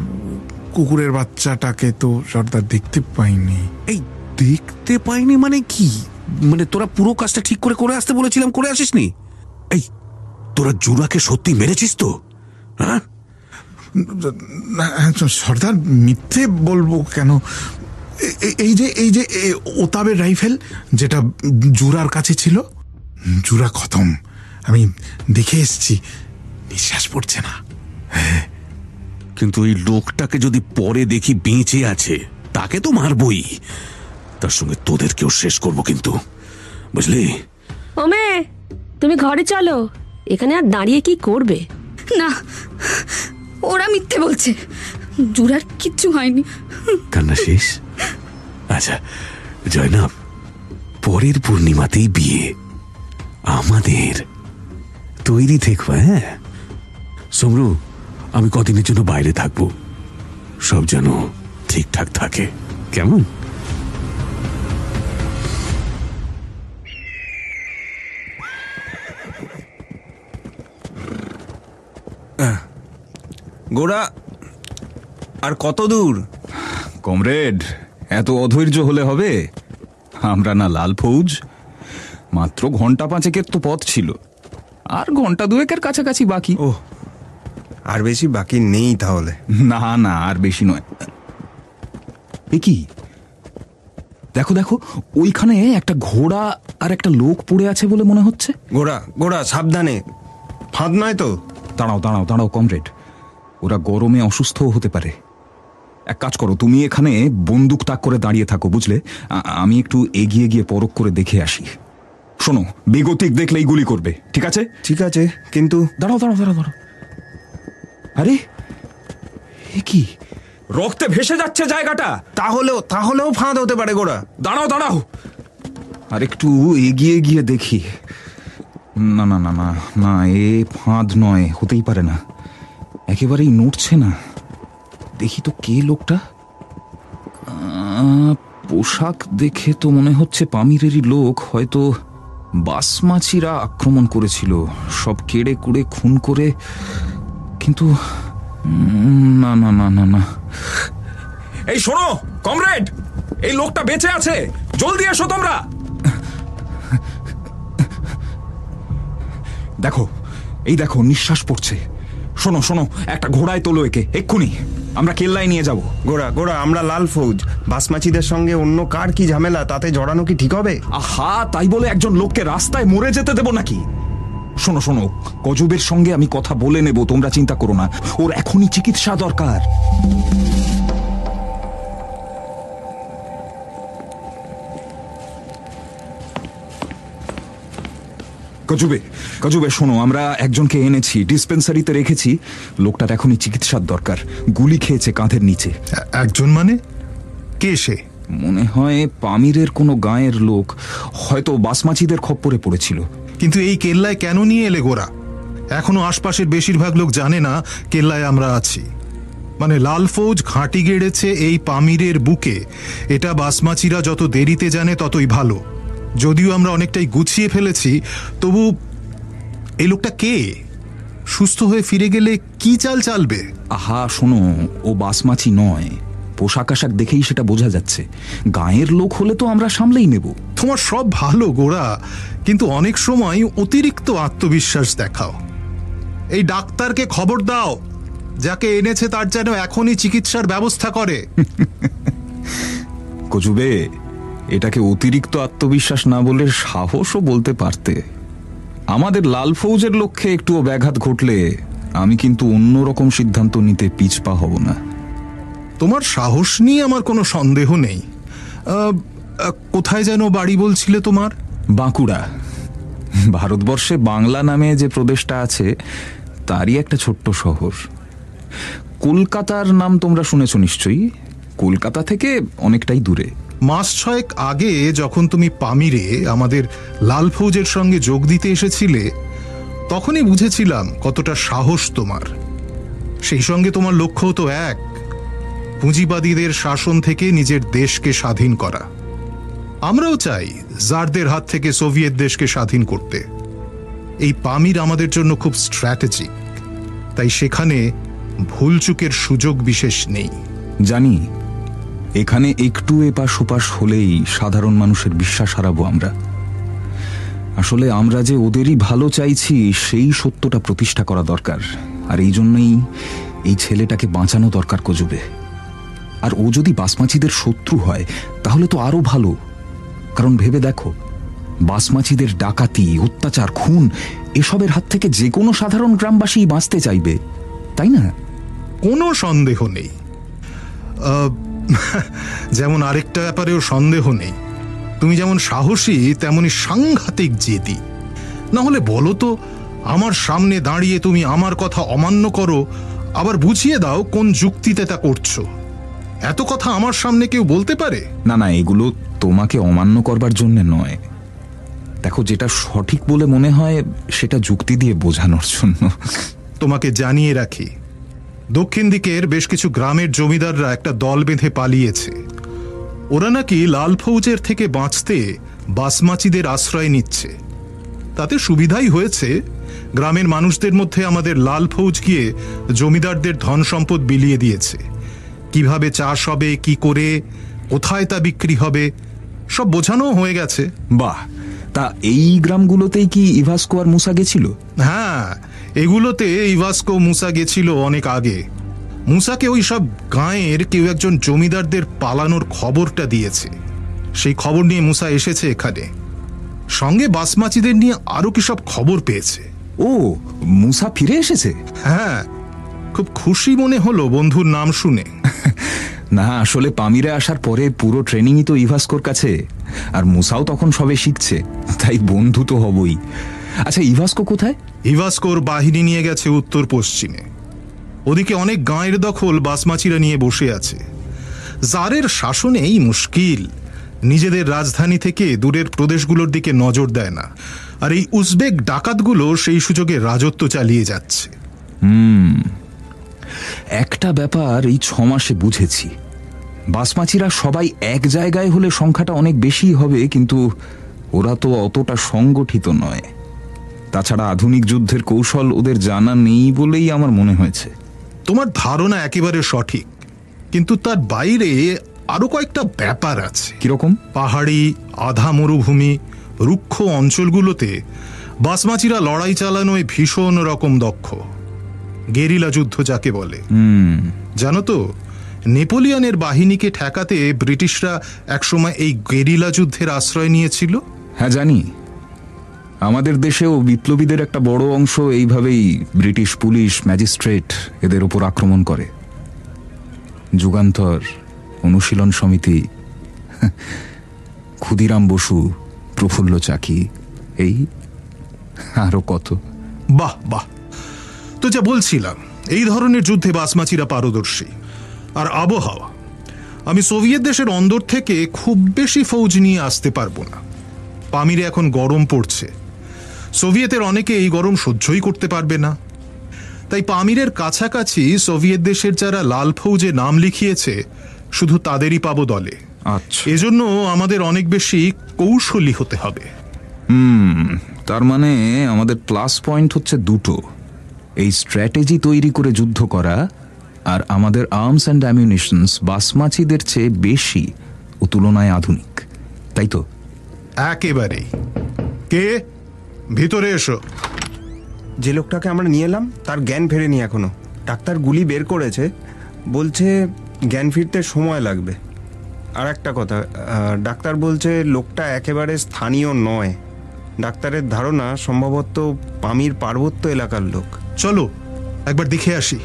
কুকুরের বাচ্চাটাকে তো সর্দার দেখতে পাইনি। এই দেখতে পাইনি মানে কি? মানে তোরা পুরো কাজটা ঠিক করে করে আসতে বলেছিলাম, করে আসিসনি? এই তোরা জুরাকে সত্যি মেরেছিস তো? হ্যাঁ সর্দার, মিথ্যে বলবো কেন? এই যে ওতাবের রাইফেল যেটা জুরার কাছে ছিল, জুরা খতম। আমি দেখে এসছি, নিঃশ্বাস পড়ছে না। কিন্তু ওই লোকটাকে যদি পরে দেখি বেঁচে আছে, তাকে তো মারবই, তার সঙ্গে তোদেরকেও শেষ করব কিন্তু, বুঝলি? ওমে, তুমি ঘরে চলো, এখানে আর দাঁড়িয়ে কি করবে? না, ওরা মিথ্যে বলছে, জুরার কিচ্ছু হয়নি। কান্না শেষ? আচ্ছা জয়নাব, পরের পূর্ণিমাতেই বিয়ে আমাদের, তৈরি থেকো। হ্যাঁ সমরু, আমি কদিনের জন্য বাইরে থাকবো, সব যেন ঠিকঠাক থাকে, কেমন? গোড়া আর কত দূর? কমরেড, এত অধৈর্য হলে হবে? আমরা না লাল ফৌজ, মাত্র ঘন্টা পাঁচেকের তো পথ ছিল, আর ঘন্টা দুয়েকের কাছাকাছি বাকি। ও, আর বেশি বাকি নেই তাহলে? না না, আর বেশি নয়। এ কি, দেখো দেখো, ওইখানে একটা ঘোড়া আর একটা লোক পড়ে আছে বলে মনে হচ্ছে। গোড়া গোড়া সাবধানে, ফাঁদ নয় তো? দাঁড়াও দাঁড়াও দাঁড়াও কমরেড, ওরা গরমে অসুস্থও হতে পারে। এক কাজ করো, তুমি এখানে বন্দুক তাক করে দাঁড়িয়ে থাকো, বুঝলে? আমি একটু এগিয়ে গিয়ে পরখ করে দেখে আসি। শোনো, বেগতিক দেখলেই গুলি করবে, ঠিক আছে? ঠিক আছে, কিন্তু দাঁড়াও দাঁড়াও দাঁড়াও দাঁড়াও। আরে এ কি, রক্তে ভেসে যাচ্ছে জায়গাটা। তাহলেও ফাঁদ হতে পারে গোড়া। দাঁড়াও দাঁড়াও, আর একটু এগিয়ে গিয়ে দেখি। না না না না না, এ ফাঁদ নয়, হতেই পারে না, একেবারেই নড়ছে না। দেখি তো কে লোকটা। পোশাক দেখে তো মনে হচ্ছে পামিরেরই লোক, হয়তো বাসমাছিরা আক্রমণ করেছিল, সব কেড়ে কুড়ে খুন করে। কিন্তু না না না না না। এই শোনো কমরেড, এই লোকটা বেঁচে আছে, জলদি এসো তোমরা। দেখো, এই দেখো, নিঃশ্বাস পড়ছে, শোনো শোনো, একটা ঘোড়ায় তোলো একে এক্ষুনি, আমরা কেল্লায় নিয়ে যাব। গোড়া গোড়া, আমরা লাল ফৌজ, বাসমাচিদের সঙ্গে অন্য কার কি ঝামেলা, তাতে জড়ানো কি ঠিক হবে? আহা, তাই বলে একজন লোককে রাস্তায় মরে যেতে দেব নাকি? শোনো শোনো, গজবের সঙ্গে আমি কথা বলে নেব, তোমরা চিন্তা করো না, ওর এখনই চিকিৎসা দরকার। গজবে গজবে শোনো, আমরা একজনকে এনেছি, ডিসপেন্সারিতে রেখেছি, লোকটার এখনই চিকিৎসার দরকার, গুলি খেয়েছে কাঁধের নিচে। একজন মানে কে সে? মনে হয় পামিরের কোনো গাঁয়ের লোক, হয়তো বাসমাচিদের খপ্পরে পড়েছিল। কিন্তু এই কেল্লায় কেন নিয়ে এলে গোরা? এখনো আশপাশের বেশিরভাগ লোক জানে না কেল্লায় আমরা আছি। মানে লাল ফৌজ ঘাঁটি গেড়েছে এই পামিরের বুকে, এটা বাসমাচিরা যত দেরিতে জানে ততই ভালো। যদিও আমরা অনেকটাই গুছিয়ে ফেলেছি, তবু এই লোকটা কে? সুস্থ হয়ে ফিরে গেলে কি চাল চালবে? আহা শোনো, ও বাসমাচি নয়, পোশাক আশাক দেখেই সেটা বোঝা যাচ্ছে। গাঁয়ের লোক হলে তো আমরা সামলেই নেব। তোমার সব ভালো গোরা, কিন্তু অনেক সময় অতিরিক্ত আত্মবিশ্বাস দেখাও। এই ডাক্তারকে খবর দাও, যাকে এনেছে তার যেন এখনই চিকিৎসার ব্যবস্থা করে। কজুবে, এটাকে অতিরিক্ত আত্মবিশ্বাস না বলে সাহসও বলতে পারতে। আমাদের লাল ফৌজের লক্ষ্যে একটুও ব্যাঘাত ঘটলে আমি কিন্তু অন্যরকম সিদ্ধান্ত নিতে পিছপা হব না। তোমার সাহস নিয়ে আমার কোনো সন্দেহ নেই। কোথায় যেন বাড়ি বলছিলে তোমার? বাঁকুড়া। ভারতবর্ষে বাংলা নামে যে প্রদেশটা আছে তারই একটা ছোট্ট শহর। কলকাতার নাম তোমরা শুনেছ নিশ্চয়ই, কলকাতা থেকে অনেকটাই দূরে। মাস 6 আগে যখন তুমি পামিরে আমাদের লাল ফৌজের সঙ্গে যোগ দিতে এসেছিলে, তখনই বুঝেছিলাম কতটা সাহস তোমার। সেই সঙ্গে তোমার লক্ষ্য তো এক, পুঁজিবাদীদের শাসন থেকে নিজের দেশকে স্বাধীন করা। আমরাও চাই জারদের হাত থেকে সোভিয়েত দেশকে স্বাধীন করতে। এই পামির আমাদের জন্য খুব স্ট্র্যাটেজিক, তাই সেখানে ভুলচুকের সুযোগ বিশেষ নেই। জানি, এখানে একটু এপাশ ওপাশ হলেই সাধারণ মানুষের বিশ্বাস হারাবো আমরা। আসলে আমরা যে ওদেরই ভালো চাইছি সেই সত্যটা প্রতিষ্ঠা করা দরকার, আর এই জন্যই এই ছেলেটাকে বাঁচানো দরকার কজবে। আর ও যদি বাসমাচিদের শত্রু হয় তাহলে তো আরো ভালো, কারণ ভেবে দেখো, বাসমাচিদের ডাকাতি, অত্যাচার, খুন এসবের হাত থেকে যে কোনো সাধারণ গ্রামবাসী বাঁচতে চাইবে, তাই না? কোনো সন্দেহ নেই। যেমন আরেকটা ব্যাপারেও সন্দেহ নেই, তুমি যেমন সাহসী তেমনি সাংঘাতিক জেদি। না হলে বলো তো, আমার সামনে দাঁড়িয়ে তুমি আমার কথা অমান্য করো, আবার বুঝিয়ে দাও কোন যুক্তিতে তা করছো। এত কথা আমার সামনে কেউ বলতে পারে? না না, এগুলো তোমাকে অমান্য করবার জন্য নয়। দেখো, যেটা সঠিক বলে মনে হয় সেটা যুক্তি দিয়ে বোঝানোর জন্য। তোমাকে জানিয়ে রাখি, দক্ষিণ দিকের বেশ কিছু গ্রামের জমিদাররা একটা দল বেঁধে পালিয়েছে। ওরা নাকি লাল ফৌজের থেকে বাঁচতে বাসমাচিদের আশ্রয় নিচ্ছে। তাতে সুবিধাই হয়েছে, গ্রামের মানুষদের মধ্যে আমাদের লাল ফৌজ গিয়ে জমিদারদের ধন সম্পদ বিলিয়ে দিয়েছে। কিভাবে চাষ হবে, কি করে, কোথায় তা বিক্রি হবে, সব বোঝানো হয়ে গেছে। বাহ, তা এই গ্রামগুলোতেই কি ইভাস্কো আর মুসা গেছিল? হ্যাঁ, এগুলোতে ইভাস্কো মুসা গেছিল অনেক আগে। মুসাকে ওই সব গাঁয়ের কেউ একজন জমিদারদের পালানোর খবরটা দিয়েছে। সেই খবর নিয়ে মুসা এসেছে এখানে, সঙ্গে বাসমাচিদের নিয়ে আরো কি সব খবর পেয়েছে। ও, মুসা ফিরে এসেছে? হ্যাঁ, খুব খুশি মনে হলো বন্ধুর নাম শুনে। না, আসলে পামিরে আসার পরে পুরো ট্রেনিংই তো ইভাস্কোর কাছে, আর মুসাও তখন সবে শিখছে, তাই বন্ধু তো হবই। আচ্ছা, ইভাস্কো কোথায়? ইভাস্কোর বাহিনী নিয়ে গেছে উত্তর পশ্চিমে। ওদিকে অনেক গাঁয়ের দখল বাসমাচিরা নিয়ে বসে আছে। জারের শাসনেই মুশকিল, নিজেদের রাজধানী থেকে দূরের প্রদেশগুলোর দিকে নজর দেয় না, আর এই উজবেক ডাকাতগুলো সেই সুযোগে রাজত্ব চালিয়ে যাচ্ছে। একটা ব্যাপার এই 6 মাসে বুঝেছি, বাসমাচিরা সবাই এক জায়গায় হলে সংখ্যাটা অনেক বেশি হবে, কিন্তু ওরা তো অতটা সংগঠিত নয়। তাছাড়া আধুনিক যুদ্ধের কৌশল ওদের জানা নেই বলেই আমার মনে হয়েছে। তোমার ধারণা একেবারে সঠিক, কিন্তু তার বাইরে আরো কয়েকটা ব্যাপার আছে। কিরকম? পাহাড়ি, আধা মরুভূমি, রুক্ষ অঞ্চলগুলোতে বাসমাচিরা লড়াই চালানোয় ভীষণ রকম দক্ষ। গেরিলা যুদ্ধ যাকে বলে। জানো তো, নেপোলিয়নের বাহিনীকে ঠেকাতে ব্রিটিশরা একসময় এই গেরিলা যুদ্ধের আশ্রয় নিয়েছিল। হ্যাঁ জানি, আমাদের দেশেও বিপ্লবীদের একটা বড় অংশ এইভাবেই ব্রিটিশ পুলিশ, ম্যাজিস্ট্রেট এদের উপর আক্রমণ করে। যুগান্তর, অনুশীলন সমিতি, ক্ষুদিরাম বসু, প্রফুল্ল চাকি, এই আরো কত। বাহ বাহ, তো যা বলছিলাম, এই ধরনের যুদ্ধে বাসমাচিরা পারদর্শী। আর আবহাওয়া, আমি সোভিয়েত দেশের অন্দর থেকে খুব বেশি ফৌজ নিয়ে আসতে পারবো না। পামিরে এখন গরম পড়ছে, সোভিয়েতের অনেকে এই গরম সহ্যই করতে পারবে না। তাই পামিরের কাছাকাছি সোভিয়েত দেশের যারা লাল ফৌজে নাম লিখিয়েছে, শুধু তাদেরই পাবো দলে। আচ্ছা, এজন্য আমাদের অনেক বেশি কৌশলী হতে হবে। তার মানে আমাদের প্লাস পয়েন্ট হচ্ছে দুটো, এই স্ট্র্যাটেজি তৈরি করে যুদ্ধ করা, আর আমাদের আর্মস অ্যান্ড অ্যামিউনিশনস বাসমাচিদের চেয়ে বেশি ও তুলনায় আধুনিক, তাই তো? একেবারেই। কে? ভিতরে এসো। যে লোকটাকে আমরা নিয়ে এলাম তার জ্ঞান ফেরেনি এখনো। ডাক্তার গুলি বের করেছে, বলছে জ্ঞান ফিরতে সময় লাগবে। আর একটা কথা, ডাক্তার বলছে লোকটা একেবারে স্থানীয় নয়। ডাক্তারের ধারণা সম্ভবত পামির পার্বত্য এলাকার লোক। চলো একবার দেখে আসি।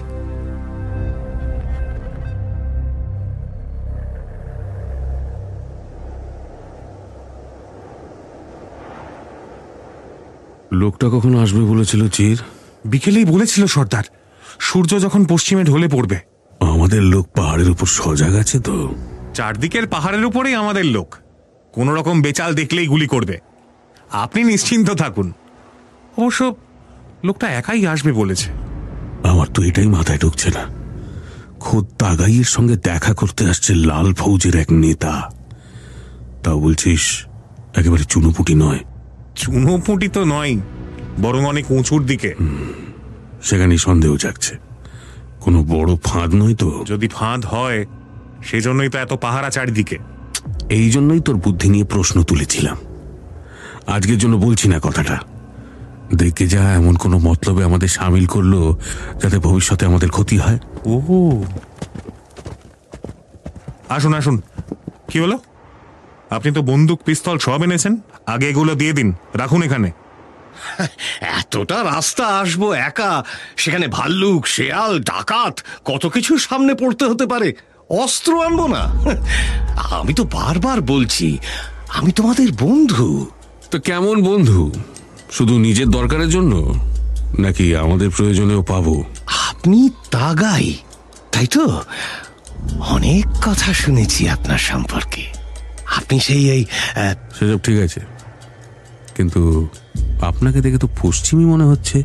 লোকটা কখন আসবে বলেছিল চির? বিকেলেই বলেছিল সর্দার, সূর্য যখন পশ্চিমে ঢলে পড়বে। আমাদের লোক পাহাড়ের উপর সজাগ আছে তো? চারদিকের পাহাড়ের উপরেই আমাদের লোক, কোন রকম বেচাল দেখলেই গুলি করবে। আপনি নিশ্চিন্ত থাকুন। অবশ্য লোকটা একাই আসবে বলেছে। আমার তো এটাই মাথায় ঢুকছে না। খোদ তাগাইয়ের সঙ্গে দেখা করতে আসছে লাল ফৌজের এক নেতা, তাও বলছিস একেবারে চুনোপুটি নয়। চুনোপুটি তো নয়, বরং অনেক উঁচুর দিকে। সেখানেই সন্দেহ জাগছে। কোনো বড় ফাঁদ নয় তো? যদি ফাঁদ হয়, সেজন্যই তো এত পাহারা চারিদিকে। এই জন্যই তোর বুদ্ধি নিয়ে প্রশ্ন তুলেছিলাম। আজকের জন্য বলছি না কথাটা। দেখে যা এমন কোনো মতলবে আমাদের সামিল করলো যাতে ভবিষ্যতে আমাদের ক্ষতি হয়। ও, আসুন আসুন। কি হলো? আপনি তো বন্দুক, পিস্তল সব এনেছেন, আগে এগুলো দিয়ে দিন, রাখুন এখানে। এতটা রাস্তা আসবো একা, সেখানে ভাল্লুক, শেয়াল, ডাকাত, কত কিছু সামনে পড়তে হতে পারে। অস্ত্র আনবো না? আমি তো বারবার বলছি আমি তোমাদের বন্ধু। তো কেমন বন্ধু? শুধু নিজের দরকারের জন্য, নাকি আমাদের প্রয়োজনেও পাবো? আপনি তাগাই, তাই তো? অনেক কথা শুনেছি আপনার সম্পর্কে। আপনি সেই এই সেসব ঠিক আছে, কিন্তু আপনাকে দেখে তো পশ্চিমী মনে হচ্ছে।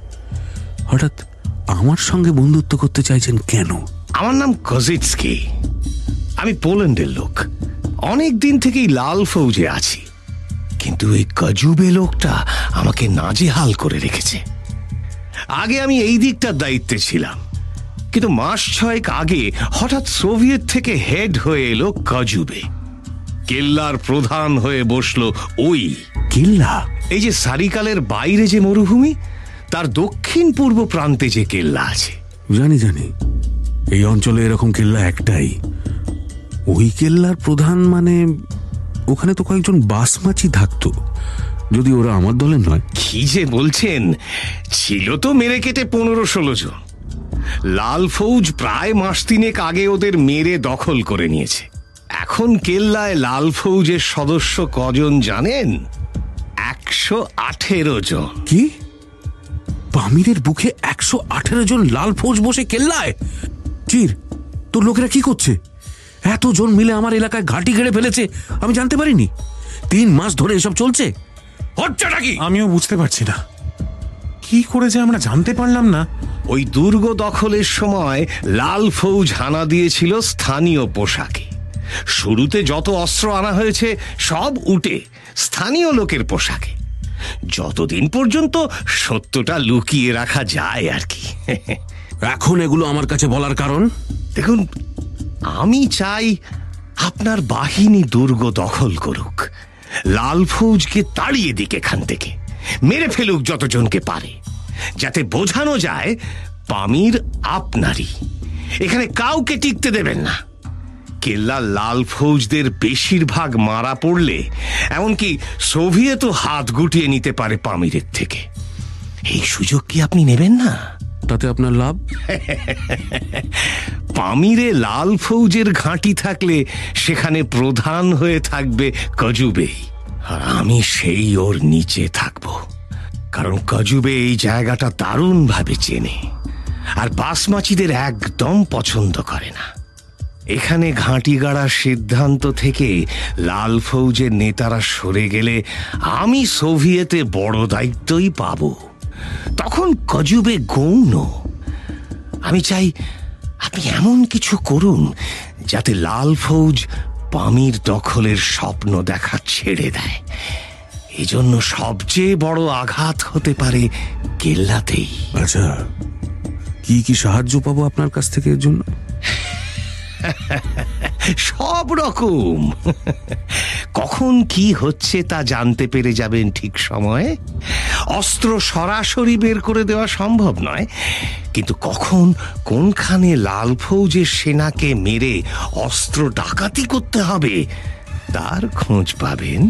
হঠাৎ আমার সঙ্গে বন্ধুত্ব করতে চাইছেন কেন? আমার নাম কজিটস্কি, আমি পোল্যান্ডের লোক। অনেক দিন থেকেই লাল ফৌজে আছি, কিন্তু এই কাজুবে লোকটা আমাকে নাজেহাল করে রেখেছে। আগে আমি এই দিকটার দায়িত্বে ছিলাম, কিন্তু মাস 6 আগে হঠাৎ সোভিয়েত থেকে হেড হয়ে এলো কাজুবে। কেল্লার প্রধান হয়ে বসলো ওই কেল্লা। এই যে সারিকালের বাইরে যে মরুভূমি, তার দক্ষিণ পূর্ব প্রান্তে যে কেল্লা আছে। জানি জানি, এই অঞ্চলে এরকম কেল্লা একটাই। ওই কেল্লার প্রধান মানে ওখানে তো কয়েকজন বাসমাচি থাকতো, যদি ওরা আমার দলের নয়। কি যে বলছেন, ছিল তো মেরে কেটে 15-16 জন। লাল ফৌজ প্রায় মাস 3 আগে ওদের মেরে দখল করে নিয়েছে। এখন কেল্লায় লাল ফৌজের সদস্য কজন জানেন? 118 জন। কি? পামিরের বুকে 118 জন লাল ফৌজ বসে কেল্লায়? চির, তোর লোকেরা কি করছে? এতজন মিলে আমার এলাকায় ঘাঁটি গেড়ে ফেলেছে, আমি জানতে পারিনি। 3 মাস ধরে এসব চলছে, হচ্ছেটা কি? আমিও বুঝতে পারছি না কি করে যে আমরা জানতে পারলাম না। ওই দুর্গ দখলের সময় লাল ফৌজ হানা দিয়েছিল স্থানীয় পোশাকে। শুরুতে যত অস্ত্র আনা হয়েছে সব উঠে স্থানীয় লোকের পোশাকে, যতদিন পর্যন্ত সত্যটা লুকিয়ে রাখা যায় আর কি। এখন এগুলো আমার কাছে বলার কারণ? দেখুন, আমি চাই আপনার বাহিনী দুর্গ দখল করুক, লাল ফৌজকে তাড়িয়ে দিক এখান থেকে, মেরে ফেলুক যতজনকে পারে, যাতে বোঝানো যায় পামির আপনারই, এখানে কাউকে টিকতে দেবেন না। কেল্লার লাল ফৌজদের বেশিরভাগ মারা পড়লে এমনকি সোভিয়েতও হাত গুটিয়ে নিতে পারে পামিরের থেকে। এই সুযোগ কি আপনি নেবেন না? তাতে আপনার লাভ? পামিরে লাল ফৌজের ঘাঁটি থাকলে সেখানে প্রধান হয়ে থাকবে কজুবেই, আর আমি সেই ওর নিচে থাকব। কারণ কজুবে এই জায়গাটা দারুণভাবে চেনে, আর বাসমাচিদের একদম পছন্দ করে না। এখানে ঘাঁটি গাড়ার সিদ্ধান্ত থেকে লাল ফৌজের নেতারা সরে গেলে আমি সোভিয়েতে বড় দায়িত্বই পাব। তখন কজুবে গৌণ। আমি চাই আপনি এমন কিছু করুন যাতে লাল ফৌজ পামির দখলের স্বপ্ন দেখা ছেড়ে দেয়। এজন্য সবচেয়ে বড় আঘাত হতে পারে কেল্লাতেই। আচ্ছা, কি কি সাহায্য পাবো আপনার কাছ থেকে এর জন্য? সব রকম। কখন কি হচ্ছে তা জানতে পেরে যাবেন ঠিক সময়ে। অস্ত্র সরাসরি বের করে দেওয়া সম্ভব নয়, কিন্তু কখন কোনখানে লাল ফৌজের সেনাকে মেরে অস্ত্র ডাকাতি করতে হবে তার খোঁজ পাবেন।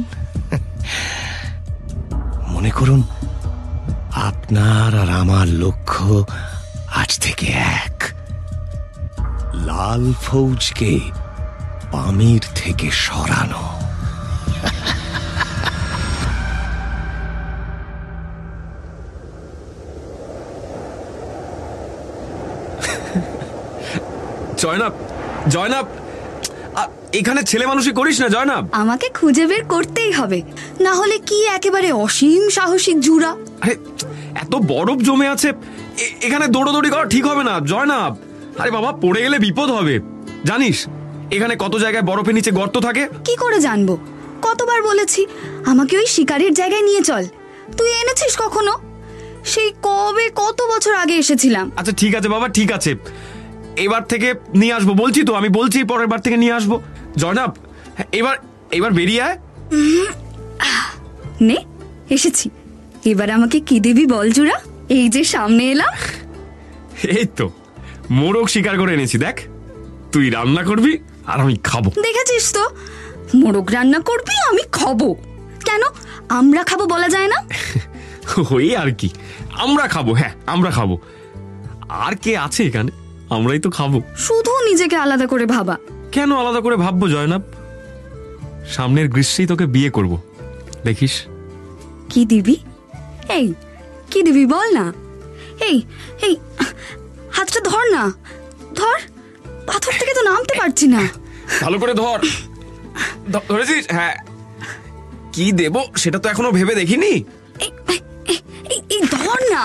মনে করুন, আপনার আর আমার লক্ষ্য আজ থেকে এক। লাল ফৌজকে পামির থেকে সরানো। জয়নাব, জয়নাব, এখানে ছেলে মানুষই করিস না জয়নাব। আমাকে খুঁজে বের করতেই হবে, না হলে কি একেবারে অসীম সাহসিক জুরা। আরে এত বরফ জমে আছে, এখানে দৌড়োদৌড়ি করা ঠিক হবে না জয়নাব। আরে বাবা, পড়ে গেলে বিপদ হবে। জানিস এখানে কত জায়গায় বরফের নিচে গর্ত থাকে? কি করে জানবো? কতবার বলেছি আমাকে ওই শিকারের জায়গায় নিয়ে চল। তুই এনেছিস কখনো? সেই কবে কত বছর আগে এসেছিলাম। আচ্ছা ঠিক আছে বাবা, ঠিক আছে, এবার থেকে নিয়ে আসবো। বলছি তো, আমি বলছি পরের বার থেকে নিয়ে আসবো। জয়নাব, এবার এবার বেরিয়ে আয়। নে, এসেছি। এবার আমাকে কি দিবি বল জুরা? এই যে সামনে এলাম। এই তো মোরগ শিকার করে এনেছি, দেখ। তুই রান্না করবি আর আমি খাবো। দেখেছিস তো, মোরগ রান্না করবি, আমি খাবো। কেন আমরা খাবো বলা যায় না? ওই আর কি, আমরা খাবো। হ্যাঁ, আমরা খাবো। আর কে আছে এখানে? আমরাই তো খাবো। শুধু নিজেকে আলাদা করে ভাবা। কেন আলাদা করে ভাববো জয়নাব? সামনের গ্রীষ্মেই তোকে বিয়ে করব, দেখিস। কি দিবি? এই কি দিবি বল না। এই এই হাতটা ধর না, ধর। পাথর থেকে তো নামতে পারছি না। ভালো করে ধর। ধরেছিস? হ্যাঁ। কি দেব সেটা তো এখনো ভেবে দেখিনি। এই ধর না।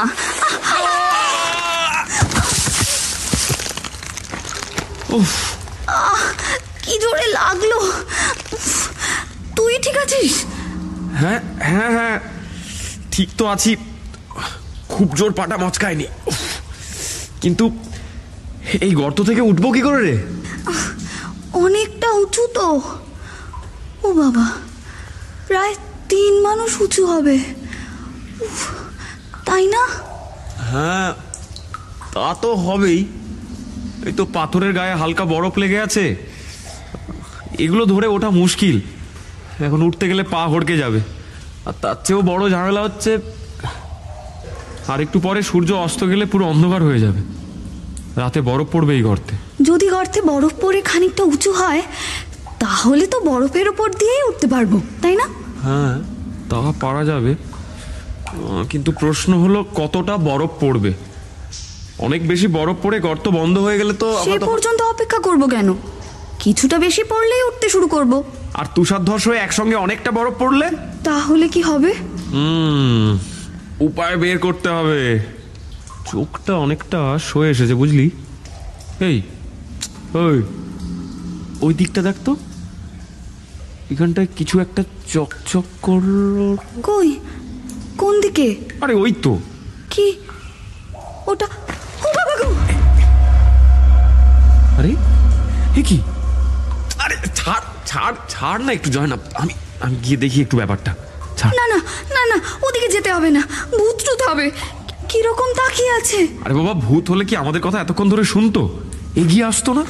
কি জোরে লাগলো। তুই ঠিক আছিস? হ্যাঁ হ্যাঁ হ্যাঁ, ঠিক তো আছি। খুব জোর পাটা মচকায়নি, কিন্তু এই গর্ত থেকে উঠবো কি করে রে? অনেকটা উঁচু তো। ও বাবা, প্রায় 3 মানুষ উঁচু হবে, তাই না? হ্যাঁ, তা তো হবেই। এই তো পাথরের গায়ে হালকা বরফ লেগে আছে, এগুলো ধরে ওঠা মুশকিল। এখন উঠতে গেলে পা হড়কে যাবে। আর তার চেয়েও বড় ঝামেলা হচ্ছে, আর একটু পরে সূর্য অস্ত গেলে পুরো অন্ধকার হয়ে যাবে। রাতে বরফ পড়বে এই গর্তে। যদি গর্তে বরফ পড়ে খানিকটা উঁচু হয়, তাহলে তো বরফের উপর দিয়েই উঠতে পারবো, তাই না? হ্যাঁ, তা পারা যাবে, কিন্তু প্রশ্ন হলো কতটা বরফ পড়বে। অনেক বেশি বরফ পড়ে গর্ত বন্ধ হয়ে গেলে তো সে পর্যন্ত অপেক্ষা করব কেন? কিছুটা বেশি পড়লেই উঠতে শুরু করব। আর তুষারধস হয়ে একসঙ্গে অনেকটা বরফ পড়লে তাহলে কি হবে? উপায় বের করতে হবে। চোখটা অনেকটা সয়ে এসেছে, বুঝলি? এই ওই ওই দিকটা দেখ তো, এখানটায় কিছু একটা চকচক করলো। কই? কোন দিকে? আরে ওই তো। কি ওটা? ও বাবা গো! আরে এ কি? আরে ছাড় ছাড় ছাড় না একটু জয়নাব, আমি গিয়ে দেখি একটু ব্যাপারটা। ছাড়। না না না না, ওদিকে যেতে হবে না, ভূত টুত হবে। কিরকম তাকিয়ে আছে? আরে বাবা, ভূত হলে কি আমাদের কথা এতক্ষণ ধরে শুনতো? এগিয়ে আসতো না?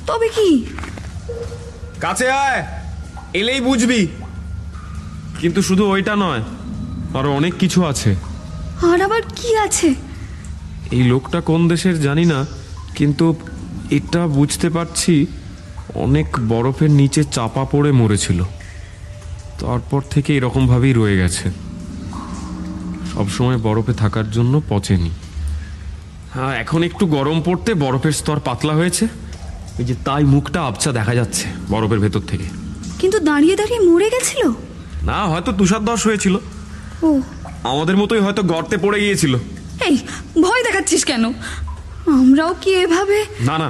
তবে কি? কাছে আয়, এলেই বুঝবি। কিন্তু শুধু ওইটা নয়, আরো অনেক কিছু আছে। আর আবার কি আছে? এই লোকটা কোন দেশের জানি না, কিন্তু এটা বুঝতে পারছি অনেক বরফের নিচে চাপা পড়ে মরেছিল। তারপর থেকে এরকম ভাবেই রয়ে গেছে, সবসময় বরফে থাকার জন্য পচেনি। হ্যাঁ, এখন একটু গরম পড়তে বরফের স্তর পাতলা হয়েছে, এই যে তাই মুখটা আবছা দেখা যাচ্ছে বরফের ভেতর থেকে। কিন্তু দাঁড়িয়ে দাঁড়িয়ে মরে গেছিল না, হয়তো তুষারধস হয়েছিল। ও, আমাদের মতোই হয়তো গর্তে পড়ে গিয়েছিল। এই ভয় দেখাচ্ছিস কেন? আমরাও কি এভাবে? না না,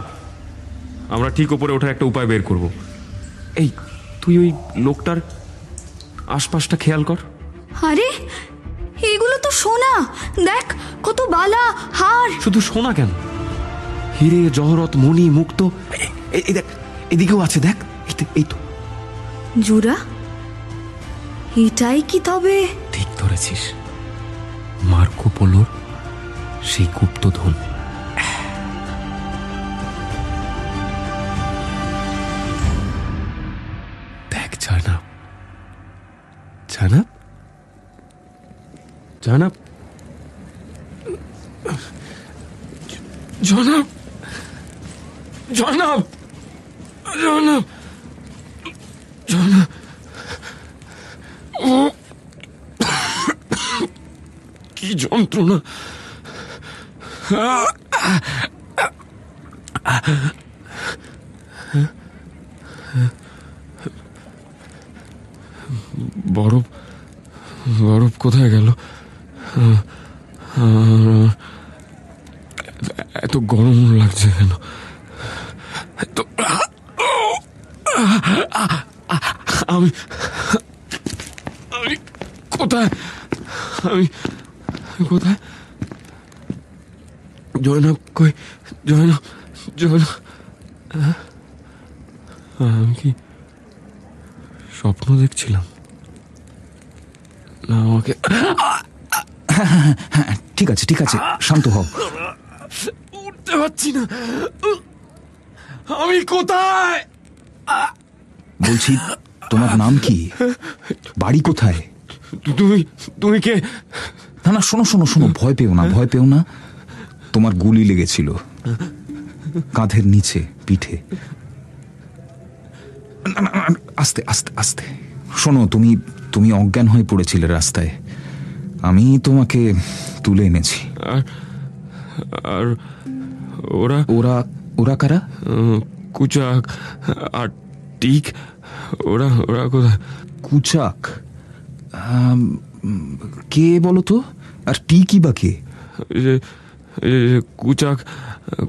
আমরা ঠিক উপরে ওঠার একটা উপায় বের করব। এই, তুই ওই লোকটার আশপাশটা খেয়াল কর। আরে এগুলো তো সোনা, দেখ কত বালা হার। শুধু সোনা কেন, হিরে জহরত মণি মুক্ত, এই দেখ, এদিকেও আছে, দেখ, এই তো। জুরা, এটাই কি তবে? ঠিক ধরেছিস, মার্কো পোলোর সেই গুপ্তধন। দেখ জানাব, জানাব, জানাব, জনাব, জনাব, জনাব, জনাব। কি যন্ত্রণা! বরফ, বরফ কোথায় গেল? এত গরম লাগছে কেন? আমি আমি কোথায়? আমি কোথায়? জয়নাব কই? জয়নাব, জয়নাব। আমি কি স্বপ্ন দেখছিলাম? না, আমাকে ঠিক আছে, ঠিক আছে, শান্ত হও। উঠতে পারছি না। আমি কোথায়? বলছি, তোমার নাম কি? বাড়ি কোথায়? তুমি তুমি কে? না না, শোনো শোনো শোনো, ভয় পেও না, ভয় পেও না। তোমার গুলি লেগেছিল কাঁধের নিচে, পিঠে। আস্তে আস্তে আস্তে। শোনো, তুমি তুমি অজ্ঞান হয়ে পড়েছিলে রাস্তায়, আমি তোমাকে তুলে এনেছি। আর ওরা ওরা ওরা কারা? কুচাক আর টিক, ওরা ওরা কোথায়? কুচাক কে বলো তো? আর টিকি বা কে? কুচাক,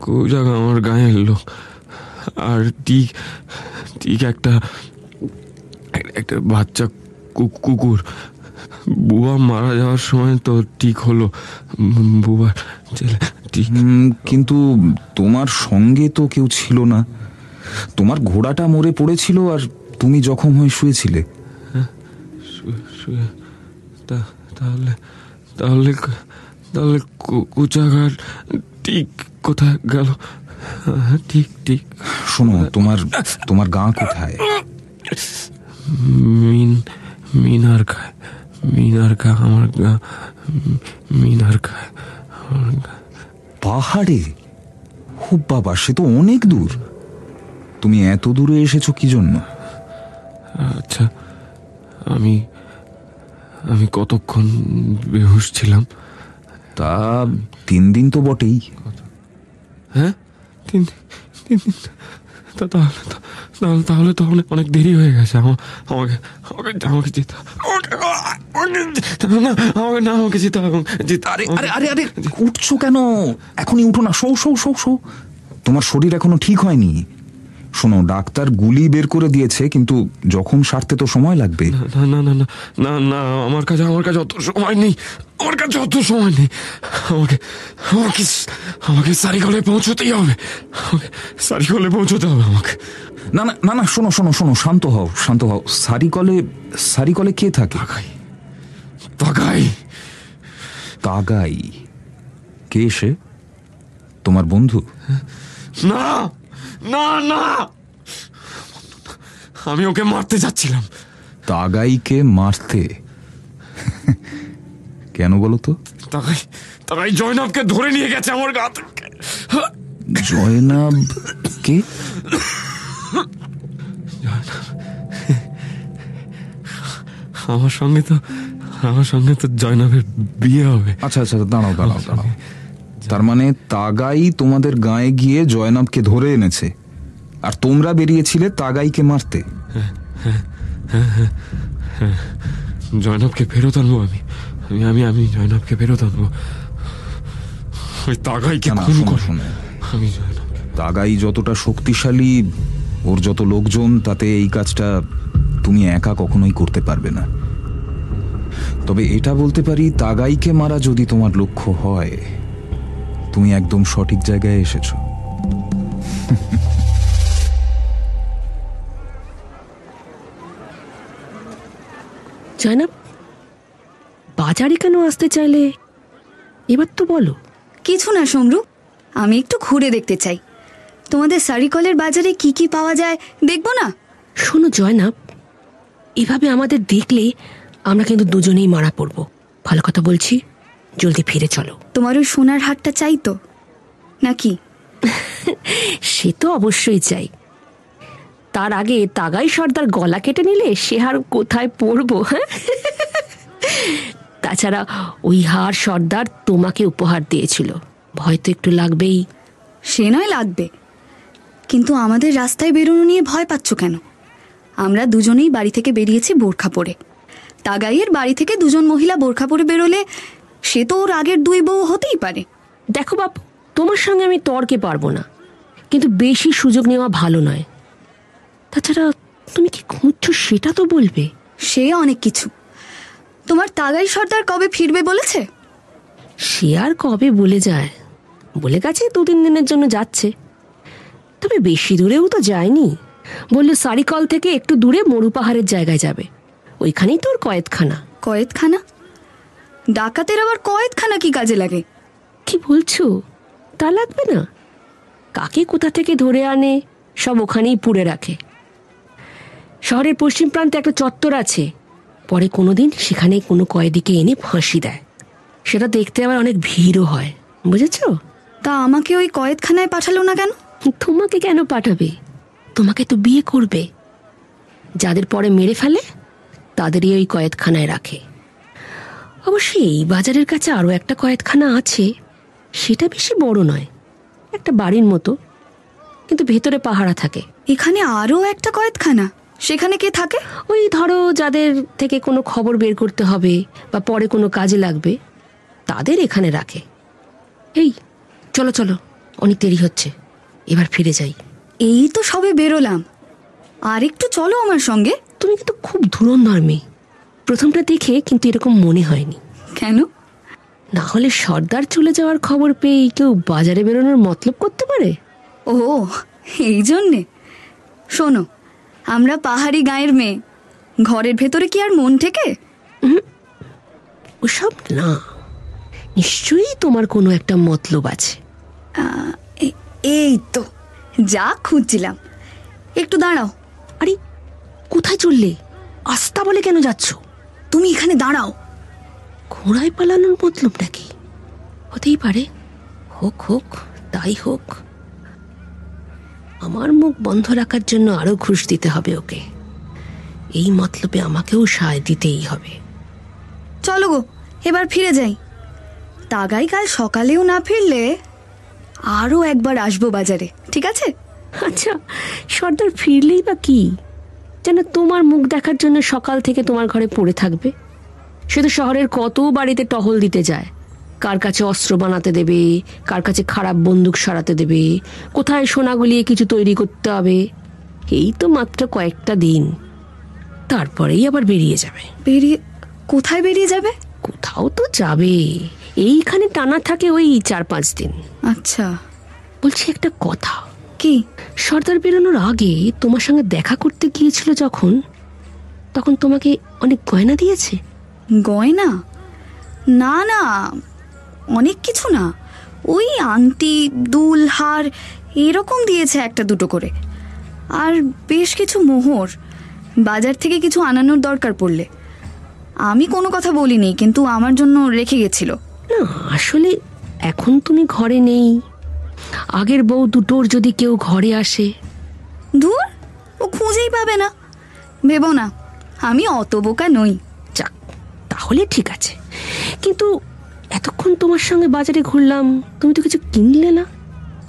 কুচাক আমার গায়ের লোক, আর টিক, টিক একটা একটা বাচ্চা কুকুর। বুয়া মারা যাওয়ার সময় তো টিক হলো বুবার ছেলে। কিন্তু তোমার সঙ্গে তো কেউ ছিল না, তোমার ঘোড়াটা মরে পড়েছিল আর তুমি জখম হয়ে শুয়েছিলে। তাহলে তাহলে তাহলে কুচাক আর টিক কোথায় গেল? ঠিক ঠিক। শোনো, তোমার তোমার গা কোথায়? মিনার খায়, মিনার খা আমার গা, মিনার খায়। পাহাড়ে? ও বাবা, সে তো অনেক দূর। তুমি এত দূরে এসেছো কি জন্য? আচ্ছা, আমি আমি কতক্ষণ বেহুশ ছিলাম? তা 3 দিন তো বটেই। হ্যাঁ, 3 দিন। তাহলে তো অনেক দেরি হয়ে গেছে। আমাকে আমাকে যেতে, আমাকে যেতে হবে। আরে আরে আরে আরে, উঠছো কেন? এখনই উঠো না, শো শো শো শো। তোমার শরীর এখনো ঠিক হয়নি। শোনো, ডাক্তার গুলি বের করে দিয়েছে, কিন্তু জখম সারতে তো সময় লাগবে। না না না না না না, আমার কাছে অত সময় নেই, আমার কাছে অত সময় নেই। আমাকে আমাকে আমাকে সারিকলে পৌঁছতেই হবে, আমাকে সারিকলে পৌঁছতে হবে আমাকে। না না না না, শোনো শোনো শোনো, শান্ত হও, শান্ত হও। সারিকলে কে থাকে? তাগাই। তাগাই? কে সে? তোমার বন্ধু? না না না, আমি ওকে মারতে যাচ্ছিলাম। তাগাইকে মারতে? কেন বলো তো? তাগাই জয়নাবকে ধরে নিয়ে গেছে আমার গা থেকে। জয়নাব কে? আমার সঙ্গে তো জয়নাবের বিয়ে হবে। আচ্ছা আচ্ছা, দাঁড়াও দাঁড়াও দাঁড়াও। তার মানে তাগাই তোমাদের গায়ে গিয়ে জয়নাবকে ধরে এনেছে, আর তোমরা বেরিয়েছিলে তাগাইকে মারতে? জয়নাবকে ফেরত আনবো আমি। আমি জয়নাবকে ফেরত আনবো। ওই তাগাইকে খুন করো। আমি তাগাই যতটা শক্তিশালী, ওর যত লোকজন, তাতে এই কাজটা তুমি একা কখনোই করতে পারবে না। তবে এটা বলতে পারি, তাগাইকে মারা যদি তোমার লক্ষ্য হয়, তুমি একদম সঠিক জায়গায় এসেছো। জয়নাব, বাজারে কেন আসতে চাইলে এবার তো বলো। কিছু না সমরু, আমি একটু ঘুরে দেখতে চাই। তোমাদের সারিকলের বাজারে কি কি পাওয়া যায় দেখবো না? শোনো জয়নাব, এভাবে আমাদের দেখলে আমরা কিন্তু দুজনেই মারা পড়বো। ভালো কথা বলছি, জলদি ফিরে চলো। তোমার ওই সোনার হারটা চাই তো নাকি? সে তো অবশ্যই চাই। তার আগে তাগাই সর্দার গলা কেটে নিলে সে হার কোথায় পড়বো? হ্যাঁ, তাছাড়া ওই হার সর্দার তোমাকে উপহার দিয়েছিল, ভয় তো একটু লাগবেই। সে নয় লাগবে, কিন্তু আমাদের রাস্তায় বেরোনো নিয়ে ভয় পাচ্ছ কেন? আমরা দুজনেই বাড়ি থেকে বেরিয়েছি বোরখা পরে। তাগাইয়ের বাড়ি থেকে দুজন মহিলা বোরখা পরে বেরোলে সে তো ওর আগের দুই বউ হতেই পারে। দেখো বাপু, তোমার সঙ্গে আমি তর্কে পারবো না, কিন্তু বেশি সুযোগ নেওয়া ভালো নয়। তাছাড়া তুমি কি খুঁজছো সেটা তো বলবে। সে অনেক কিছু। তোমার তাগাই সর্দার কবে ফিরবে বলেছে? সে আর কবে বলে যায়? বলে গেছে 2-3 দিনের জন্য যাচ্ছে। তবে বেশি দূরেও তো যায়নি। বলল সারিকল থেকে একটু দূরে মরু পাহাড়ের জায়গায় যাবে, ওইখানেই তোর কয়েদখানা। কয়েদখানা? ডাকাতের আবার কয়েদখানা কি কাজে লাগে? কি বলছো? তা লাগবে না? কাকে কোথা থেকে ধরে আনে সব ওখানেই পুড়ে রাখে। শহরের পশ্চিম প্রান্তে একটা চত্বর আছে, পরে কোনোদিন সেখানে কোনো কয়েদিকে এনে ফাঁসি দেয়। সেটা দেখতে আবার অনেক ভিড়ও হয়, বুঝেছ? তা আমাকে ওই কয়েদখানায় পাঠালো না কেন? তোমাকে কেন পাঠাবে? তোমাকে তো বিয়ে করবে। যাদের পরে মেরে ফেলে তাদেরই ওই কয়েদখানায় রাখে। অবশ্যই এই বাজারের কাছে আরও একটা কয়েদখানা আছে, সেটা বেশি বড় নয়, একটা বাড়ির মতো, কিন্তু ভেতরে পাহারা থাকে। এখানে আরও একটা কয়েদখানা? সেখানে কে থাকে? ওই ধরো যাদের থেকে কোনো খবর বের করতে হবে বা পরে কোনো কাজে লাগবে, তাদের এখানে রাখে। এই চলো চলো, অনেক দেরি হচ্ছে, এবার ফিরে যাই। এই তো সবে বেরোলাম, আর একটু চলো আমার সঙ্গে। তুমি কিন্তু খুব ধুরন্ধর মেয়ে। প্রথমটা দেখে কিন্তু এরকম মনে হয়নি। কেন? না হলে সর্দার চলে যাওয়ার খবর পেয়ে কেউ বাজারে বেরোনোর মতলব করতে পারে? ও, এই জন্যে। শোনো, আমরা পাহাড়ি গাঁয়ের মেয়ে, ঘরের ভেতরে কি আর মন থেকে? ওসব না, নিশ্চয়ই তোমার কোনো একটা মতলব আছে। এই তো যা খুঁজছিলাম। একটু দাঁড়াও। আরে কোথায় চললে? আস্তা বলে কেন যাচ্ছ? তুমি এখানে দাঁড়াও। ঘোড়ায় পালানোর মতলব নাকি? হতেই পারে, হোক হোক, তাই হোক। আমার মুখ বন্ধ রাখার জন্য আরো ঘুষ দিতে হবে ওকে। এই মতলবে আমাকেও সায় দিতেই হবে। চলো গো, এবার ফিরে যাই। তাগাই কাল সকালেও না ফিরলে আরও একবার আসবো বাজারে, ঠিক আছে? আচ্ছা, সর্দার ফিরলেই বা কি, যেন তোমার মুখ দেখার জন্য সকাল থেকে তোমার ঘরে পড়ে থাকবে। সে তো শহরের কত বাড়িতে টহল দিতে যায়, কার কাছে অস্ত্র বানাতে দেবে, কার কাছে খারাপ বন্দুক সরাতে দেবে, কোথায় সোনা গলিয়ে কিছু তৈরি করতে হবে। এই তো মাত্র কয়েকটা দিন, তারপরেই আবার বেরিয়ে যাবে। কোথায় বেরিয়ে যাবে? কোথাও তো যাবে, এইখানে টানা থাকে ওই 4-5 দিন। আচ্ছা, বলছি একটা কথা। কি? সর্দার বেরোনোর আগে তোমার সঙ্গে দেখা করতে গিয়েছিল যখন, তখন তোমাকে অনেক গয়না দিয়েছে? গয়না? না না, অনেক কিছু না, ওই আংটি, দুল, হার এরকম দিয়েছে একটা দুটো করে, আর বেশ কিছু মোহর। বাজার থেকে কিছু আনানোর দরকার পড়লে। আমি কোনো কথা বলিনি, কিন্তু আমার জন্য রেখে গেছিল। না আসলে এখন তুমি ঘরে নেই, আগের বউ দুটোর যদি কেউ ঘরে আসে। দূর, ও খুঁজেই পাবে না। ভেবো না, আমি অত বোকা নই। যাক, তাহলে ঠিক আছে। কিন্তু এতক্ষণ তোমার সঙ্গে বাজারে ঘুরলাম, তুমি তো কিছু কিনলে না।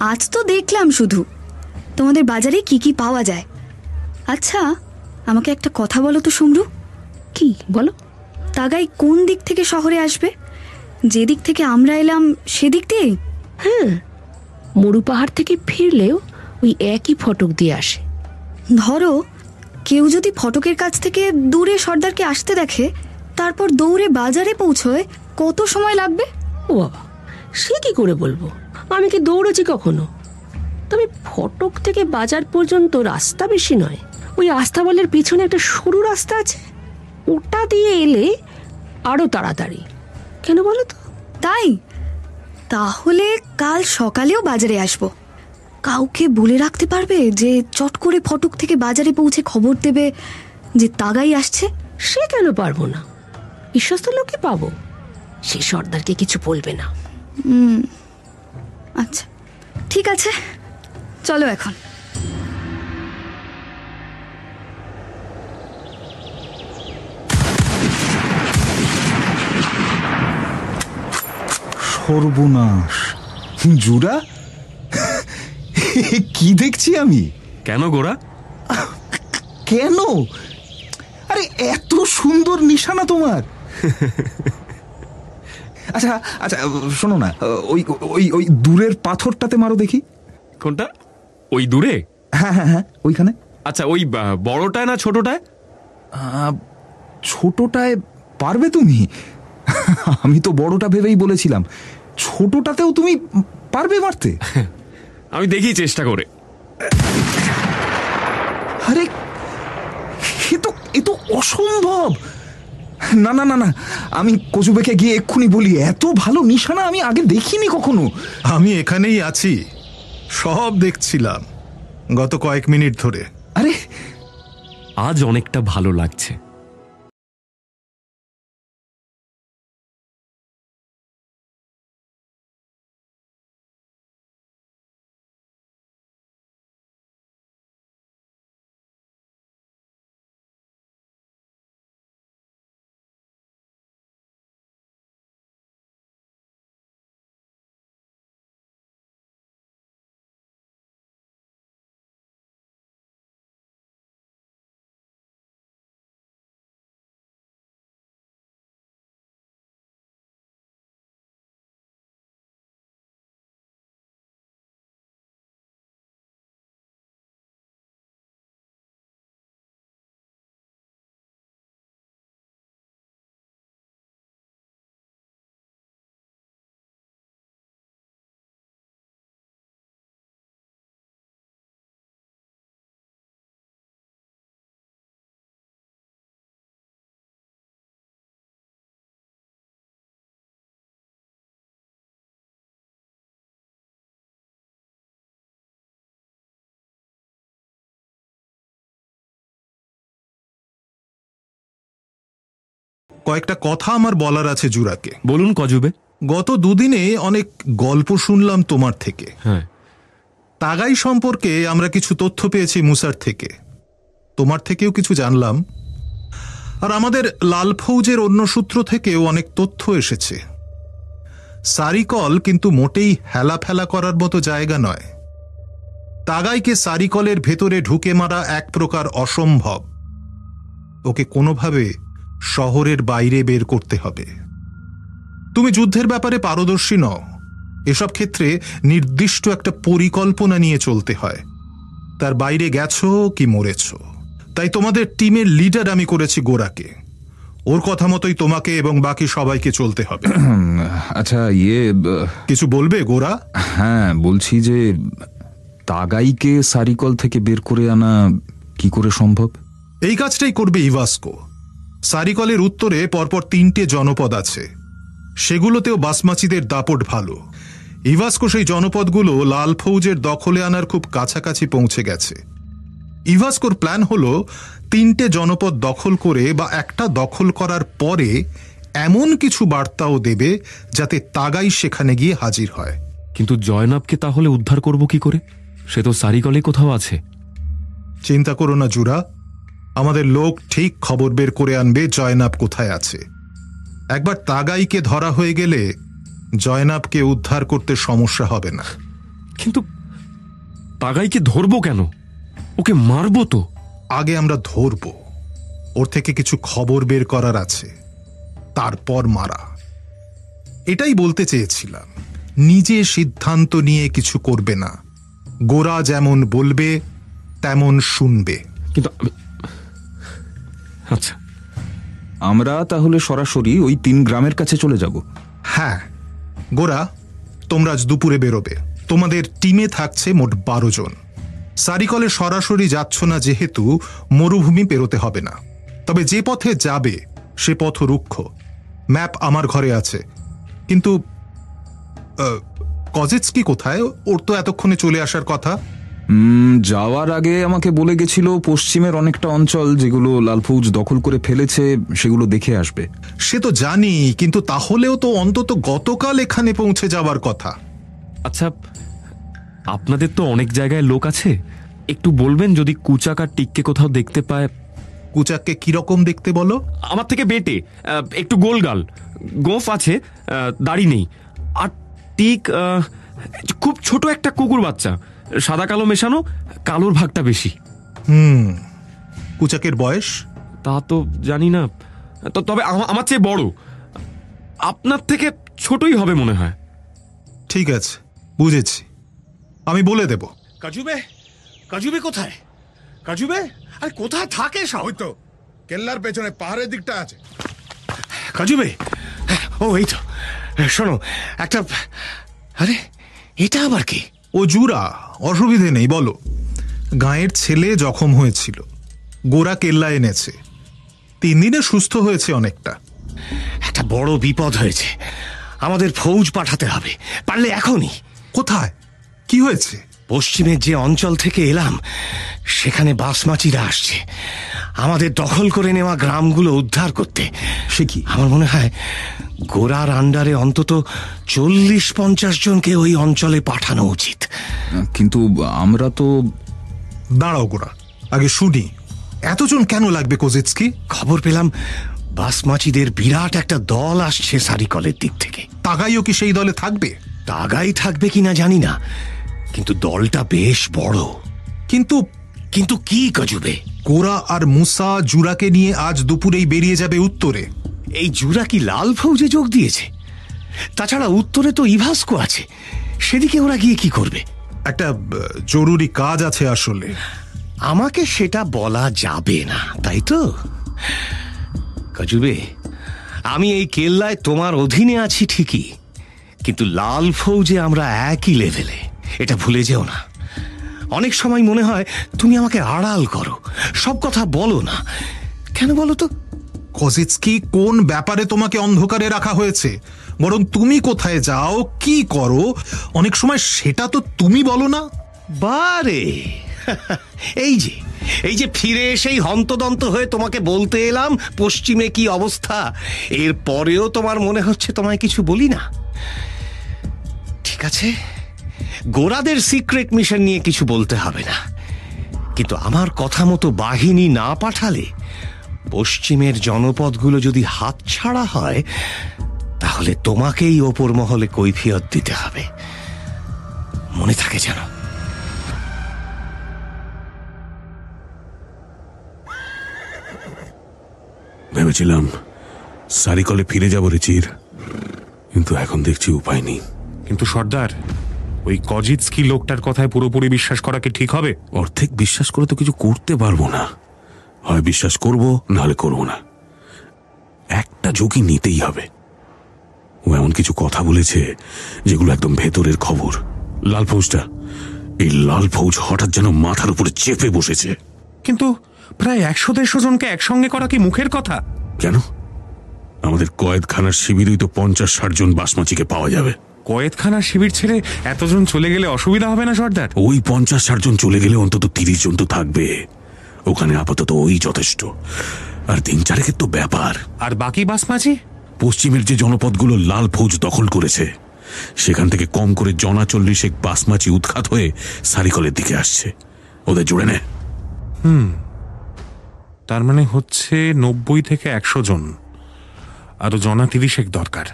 আজ তো দেখলাম শুধু তোমাদের বাজারে কি কি পাওয়া যায়। আচ্ছা, আমাকে একটা কথা বলো তো সমরু। কি বলো? তাগাই কোন দিক থেকে শহরে আসবে? যেদিক থেকে আমরা এলাম সেদিক দিয়ে? হ্যাঁ, মরু পাহাড় থেকে ফিরলেও ওই একই ফটক দিয়ে আসে। ধরো কেউ যদি ফটকের কাছ থেকে দূরে সর্দারকে আসতে দেখে, তারপর দৌড়ে বাজারে পৌঁছয়, কত সময় লাগবে? ও বাবা, সে কি করে বলবো, আমি কি দৌড়েছি কখনো। তবে ফটক থেকে বাজার পর্যন্ত রাস্তা বেশি নয়। ওই আস্তাবলের পিছনে একটা সরু রাস্তা আছে, ওটা দিয়ে এলে আরো তাড়াতাড়ি। কেন বলো তো? তাই? তাহলে কাল সকালেও বাজারে আসবো। কাউকে বলে রাখতে পারবে যে চট করে ফটক থেকে বাজারে পৌঁছে খবর দেবে যে তাগাই আসছে? সে কেন পারবো না, বিশ্বস্ত লোকই পাবো। সে সর্দারকে কিছু বলবে না। আচ্ছা, ঠিক আছে, চলো এখন। সর্বনাশ! জুরা, কি দেখছি আমি? কেন গোরা? কেন? আরে এত সুন্দর নিশানা তোমার। আচ্ছা আচ্ছা, শোনো না, ওই ওই ওই দূরের পাথরটাতে মারো দেখি। কোনটা? ওই দূরে? হ্যাঁ হ্যাঁ হ্যাঁ, ওইখানে। আচ্ছা, ওই বড়টায় না ছোটটায়? ছোটটায় পারবে তুমি? আমি তো বড়টা ভেবেই বলেছিলাম। ছোটটাতেও তুমি পারবে মারতে? আমি দেখি চেষ্টা করে। আরে এ তো অসম্ভব। না না না না, আমি কচুবেকে গিয়ে এক্ষুনি বলি, এত ভালো নিশানা আমি আগে দেখিনি কখনো। আমি এখানেই আছি, সব দেখছিলাম গত কয়েক মিনিট ধরে। আরে আজ অনেকটা ভালো লাগছে। কয়েকটা কথা আমার বলার আছে জুরাকে। বলুন কজুবে। গত দুদিনে অনেক গল্প শুনলাম তোমার থেকে। হ্যাঁ, তাগাই সম্পর্কে আমরা কিছু তথ্য পেয়েছি মুসার থেকে, তোমার থেকেও কিছু জানলাম, আর আমাদের লাল ফৌজের অন্য সূত্র থেকেও অনেক তথ্য এসেছে। সারিকল কিন্তু মোটেই হেলাফেলা করার মতো জায়গা নয়। তাগাইকে সারিকলের ভেতরে ঢুকে মারা এক প্রকার অসম্ভব। ওকে কোনোভাবে শহরের বাইরে বের করতে হবে। তুমি যুদ্ধের ব্যাপারে পারদর্শী নও, এসব ক্ষেত্রে নির্দিষ্ট একটা পরিকল্পনা নিয়ে চলতে হয়। তার বাইরে গেছো কি মরেছ। তাই তোমাদের টিমের লিডার আমি করেছি গোরাকে। ওর কথা মতোই তোমাকে এবং বাকি সবাইকে চলতে হবে। আচ্ছা, কিছু বলবে গোরা? হ্যাঁ, বলছি যে তাগাইকে সারিকল থেকে বের করে আনা কি করে সম্ভব? এই কাজটাই করবে ইভাস্কো। সারিকলের উত্তরে পরপর 3টে জনপদ আছে, সেগুলোতেও বাসমাচিদের দাপট ভালো। ইভাস্কো সেই জনপদগুলো লাল ফৌজের দখলে আনার খুব কাছাকাছি পৌঁছে গেছে। ইভাস্কোর প্ল্যান হলো 3টে জনপদ দখল করে বা একটা দখল করার পরে এমন কিছু বার্তাও দেবে যাতে তাগাই সেখানে গিয়ে হাজির হয়। কিন্তু জয়নাবকে তাহলে উদ্ধার করব কি করে? সে তো সারিকলে কোথাও আছে। চিন্তা করো না জুরা, আমাদের লোক ঠিক খবর বের করে আনবে জয়নাব কোথায় আছে। একবার তাগাইকে ধরা হয়ে গেলে জয়নাবকে উদ্ধার করতে সমস্যা হবে না। কিন্তু তাগাইকে ধরবো কেন? ওকে মারবো তো। আগে আমরা ধরবো, ওর থেকে কিছু খবর বের করার আছে, তারপর মারা। এটাই বলতে চেয়েছিলাম। নিজে সিদ্ধান্ত নিয়ে কিছু করবে না, গোরা যেমন বলবে তেমন শুনবে। কিন্তু আচ্ছা, আমরা তাহলে সরাসরি ওই 3 গ্রামের কাছে চলে যাব। হ্যাঁ গোরা, তোমরা আজ দুপুরে বেরোবে। তোমাদের টিমে থাকছে মোট 12 জন। সারিকলে সরাসরি যাচ্ছ না যেহেতু মরুভূমি পেরোতে হবে না, তবে যে পথে যাবে সে পথ রুক্ষ। ম্যাপ আমার ঘরে আছে। কিন্তু কজেটস্কি কোথায়? ওর তো এতক্ষণে চলে আসার কথা। যাওয়ার আগে আমাকে বলে গেছিল পশ্চিমের অনেকটা অঞ্চল যেগুলো লাল ফৌজ দখল করে ফেলেছে সেগুলো দেখে আসবে। সে তো জানি, কিন্তু তাহলেও তো অন্তত গতকাল এখানে পৌঁছে যাওয়ার কথা। আচ্ছা, আপনাদের তো অনেক জায়গায় লোক আছে, একটু বলবেন যদি কুচাক আর টিককে কোথাও দেখতে পায়। কুচাককে কিরকম দেখতে বলো? আমার থেকে বেটে, একটু গোলগাল, গোঁফ আছে, দাড়ি নেই। আর টিক খুব ছোট একটা কুকুর বাচ্চা, সাদা কালো মেশানো, কালোর ভাগটা বেশি। কুচাকের বয়স? তা তো জানি না, তবে আমার চেয়ে বড়। আপনার থেকে ছোটই হবে মনে হয়। ঠিক আছে, বুঝেছি, আমি বলে দেব। কাজুবে, কাজুবে কোথায়? কাজুবে, আরে কোথায় থাকে সব? ওই তো কেল্লার পেছনে পাহাড়ের দিকটা আছে। কাজুবে, ও এই তো। শোনো একটা, আরে এটা আবার কি? ও জুরা, অসুবিধে নেই, বলো। গাঁয়ের ছেলে জখম হয়েছিল, গোরা কেল্লা এনেছে। 3 দিনে সুস্থ হয়েছে অনেকটা। একটা বড় বিপদ হয়েছে, আমাদের ফৌজ পাঠাতে হবে, পারলে এখনই। কোথায়? কি হয়েছে? পশ্চিমের যে অঞ্চল থেকে এলাম সেখানে বাসমাচিরা আসছে আমাদের দখল করে নেওয়া গ্রামগুলো উদ্ধার করতে। সে কি? আমার মনে হয় গোরার আন্ডারে অন্তত 40-50 জনকে ওই অঞ্চলে পাঠানো উচিত। কিন্তু আমরা তো। দাঁড়াও গোরা, আগে শুনি এতজন কেন লাগবে কোজেটস্কি? খবর পেলাম বাসমাচিদের বিরাট একটা দল আসছে সারিকলের দিক থেকে। তাগাইও কি সেই দলে থাকবে? তাগাই থাকবে কিনা জানি না, কিন্তু দলটা বেশ বড়। কিন্তু কিন্তু কি কাজুবে? গোরা আর মুসা জুরাকে নিয়ে আজ দুপুরেই বেরিয়ে যাবে উত্তরে। এই জুরা কি লাল ফৌজে যোগ দিয়েছে? তাছাড়া উত্তরে তো ইভাস্কো আছে, সেদিকে ওরা গিয়ে কি করবে? একটা জরুরি কাজ আছে আসলে। আমাকে সেটা বলা যাবে না, তাই তো? কাজুবে, আমি এই কেল্লায় তোমার অধীনে আছি ঠিকই, কিন্তু লাল ফৌজে আমরা একই লেভেলে, এটা ভুলে যেও না। অনেক সময় মনে হয় তুমি আমাকে আড়াল করো, সব কথা বলো না। কেন বলো তো? কোজেটস্কি কোন ব্যাপারে তোমাকে অন্ধকারে রাখা হয়েছে? বরং তুমি কোথায় যাও, কি করো, অনেক সময় সেটা তো তুমি বলো না। বারে, এই যে ফিরে এসেই হন্তদন্ত হয়ে তোমাকে বলতে এলাম পশ্চিমে কি অবস্থা, এর পরেও তোমার মনে হচ্ছে তোমায় কিছু বলি না। ঠিক আছে, গোরাদের সিক্রেট মিশন নিয়ে কিছু বলতে হবে না, কিন্তু আমার কথা মতো বাহিনী না পাঠালে পশ্চিমের জনপদগুলো যদি হাতছাড়া হয় তাহলে তোমাকেই ওপর মহলে কৈফিয়ত দিতে হবে, মনে থাকে যেন। ভেবেছিলাম সারিকলে ফিরে যাব রে চির, কিন্তু এখন দেখছি উপায় নেই। কিন্তু সর্দার, ওই কজিটস্কি লোকটার কথায় পুরোপুরি বিশ্বাস করা কি ঠিক হবে? অর্ধেক বিশ্বাস করে তো কিছু করতে পারবো না। হয় বিশ্বাস করব, নাহলে করব না। একটা ঝুঁকি নিতেই হবে। ও এমন কিছু কথা বলেছে যেগুলো একদম ভেতরের খবর। লাল ফৌজটা, এই লাল ফৌজ হঠাৎ যেন মাথার উপরে চেপে বসেছে। কিন্তু প্রায় 100-150 জনকে একসঙ্গে করা কি মুখের কথা? কেন? আমাদের কয়েদখানার শিবিরেই তো 50-60 জন বাসমাচিকে পাওয়া যাবে। কয়েদখানার শিবির ছেড়ে এতজন চলে গেলে অসুবিধা হবে না সর্দার? ওই 50-60 জন চলে গেলে অন্তত 30 জন তো থাকবে ওখানে, আপাতত ওই যথেষ্ট। আর 3-4 তো ব্যাপার। আর বাকি বাসমাঝি? পশ্চিমের যে জনপদগুলো লাল ফৌজ দখল করেছে সেখান থেকে কম করে 40 বাসমাছি উৎখাত হয়ে সারিকলের দিকে আসছে। ওদের জুড়ে নে। তার মানে হচ্ছে 90 থেকে 100 জন, আরো 30 দরকার।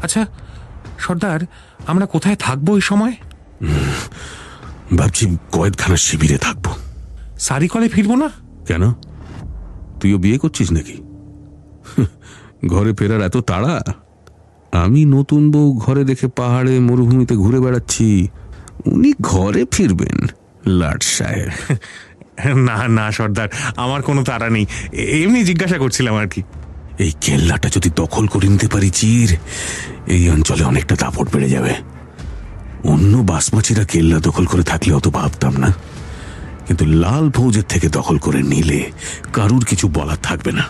আচ্ছা সর্দার, আমরা কোথায় থাকবো এই সময়? ভাবছি কয়েদখানার শিবিরে থাকবো। সারিকলে ফিরবো না কেন? তুইও বিয়ে করছিস নাকি? ঘরে ফেরার এত তাড়া? আমি নতুন বউ ঘরে দেখে পাহাড়ে মরুভূমিতে ঘুরে বেড়াচ্ছি, উনি ঘরে ফিরবেন লাট সাহেব। না না সর্দার, আমার কোনো তাড়া নেই, এমনি জিজ্ঞাসা করছিলাম আর কি। এই কেল্লাটা যদি দখল করে নিতে পারি চির, এই অঞ্চলে অনেকটা দাপট বেড়ে যাবে। অন্য বাসমাছিরা কেল্লা দখল করে থাকলে অত ভাবতাম না, কিন্তু লাল ফৌজের থেকে দখল করে নিলে কারুর কিছু বলার থাকবে না।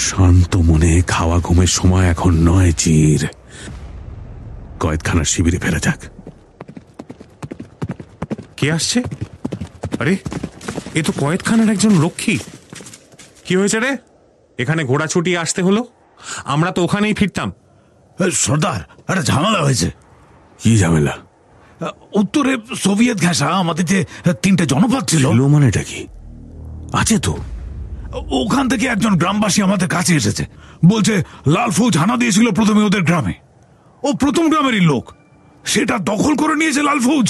শান্ত মনে খাওয়া ঘুমের সময় এখন নয় চির, কয়েদখানার শিবিরে ফেরা যাক। কে আসছে? আরে এ তো কয়েদখানার একজন রক্ষী। কি হয়েছে রে? এখানে ঘোড়া ছুটিয়ে আসতে হলো? আমরা তো ওখানেই ফিরতাম। সর্দার, একটা ঝামেলা হয়েছে। কি ঝামেলা? উত্তরে সোভিয়েত ঘেঁষা আমাদের যে 3টে জনপদ ছিল, মানেটা কি? আছে তো। ওখান থেকে একজন গ্রামবাসী আমাদের কাছে এসেছে, বলছে লাল ফৌজ হানা দিয়েছিল প্রথমে ওদের গ্রামে। ও প্রথম গ্রামেরই লোক, সেটা দখল করে নিয়েছে লাল ফৌজ।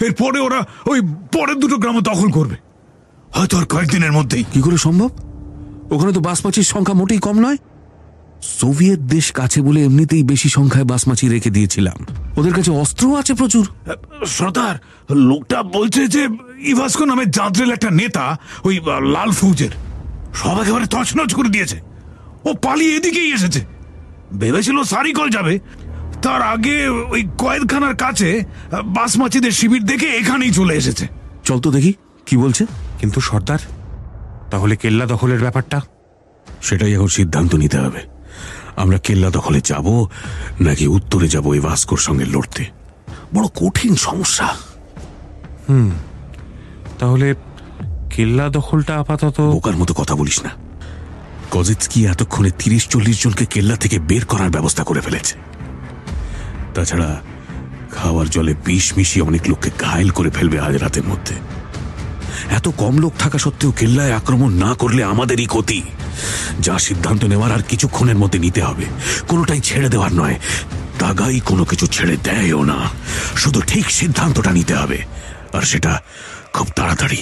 এরপরে ওরা ওই পরের 2টো গ্রামও দখল করবে, হয়তো আর কয়েকদিনের মধ্যেই। কি করে সম্ভব? ওখানে তো বাসমাছির সংখ্যা মোটেই কম নয়। সোভিয়েত দেশ কাছে বলে এমনিতেই বেশি সংখ্যায় বাসমাছি রেখে দিয়েছিলাম। ওদের কাছে অস্ত্র আছে প্রচুর। সর্দার, লোকটা বলছে যে ইভাস্কো নামে জাদ্রেল একটা নেতা ওই লাল ফৌজের সব একেবারে তছনছ করে দিয়েছে। ও পালিয়ে এদিকেই এসেছে, ভেবেছিল সারিকল যাবে, তার আগে ওই কয়েদখানার কাছে বাসমাছিদের শিবির দেখে এখানেই চলে এসেছে। চল তো দেখি কি বলছে। কিন্তু সর্দার, তাহলে কেল্লা দখলের ব্যাপারটা? সেটাই এখন সিদ্ধান্ত নিতে হবে। আমরা কেল্লা দখলে যাব নাকি উত্তরে যাব এই ভাস্কোর সঙ্গে লড়তে। বড় কঠিন সমস্যা। তাহলে কেল্লা দখলটা আপাতত। বোকার মতো কথা বলিস না। কজেৎস্কি এতক্ষণে 30-40 জনকে কেল্লা থেকে বের করার ব্যবস্থা করে ফেলেছে। তাছাড়া খাওয়ার জলে বিষ মিশিয়ে অনেক লোককে ঘায়েল করে ফেলবে আজ রাতের মধ্যে। এত কম লোক থাকা সত্ত্বেও কেল্লায় আক্রমণ না করলে আমাদেরই ক্ষতি। যা সিদ্ধান্ত নেওয়ার আর কিছুক্ষণের মধ্যে নিতে হবে, কোনোটাই ছেড়ে দেওয়ার নয়। তাগাই কোনো কিছু ছেড়ে দেয়ও না, শুধু ঠিক সিদ্ধান্তটা নিতে হবে, আর সেটা খুব তাড়াতাড়ি।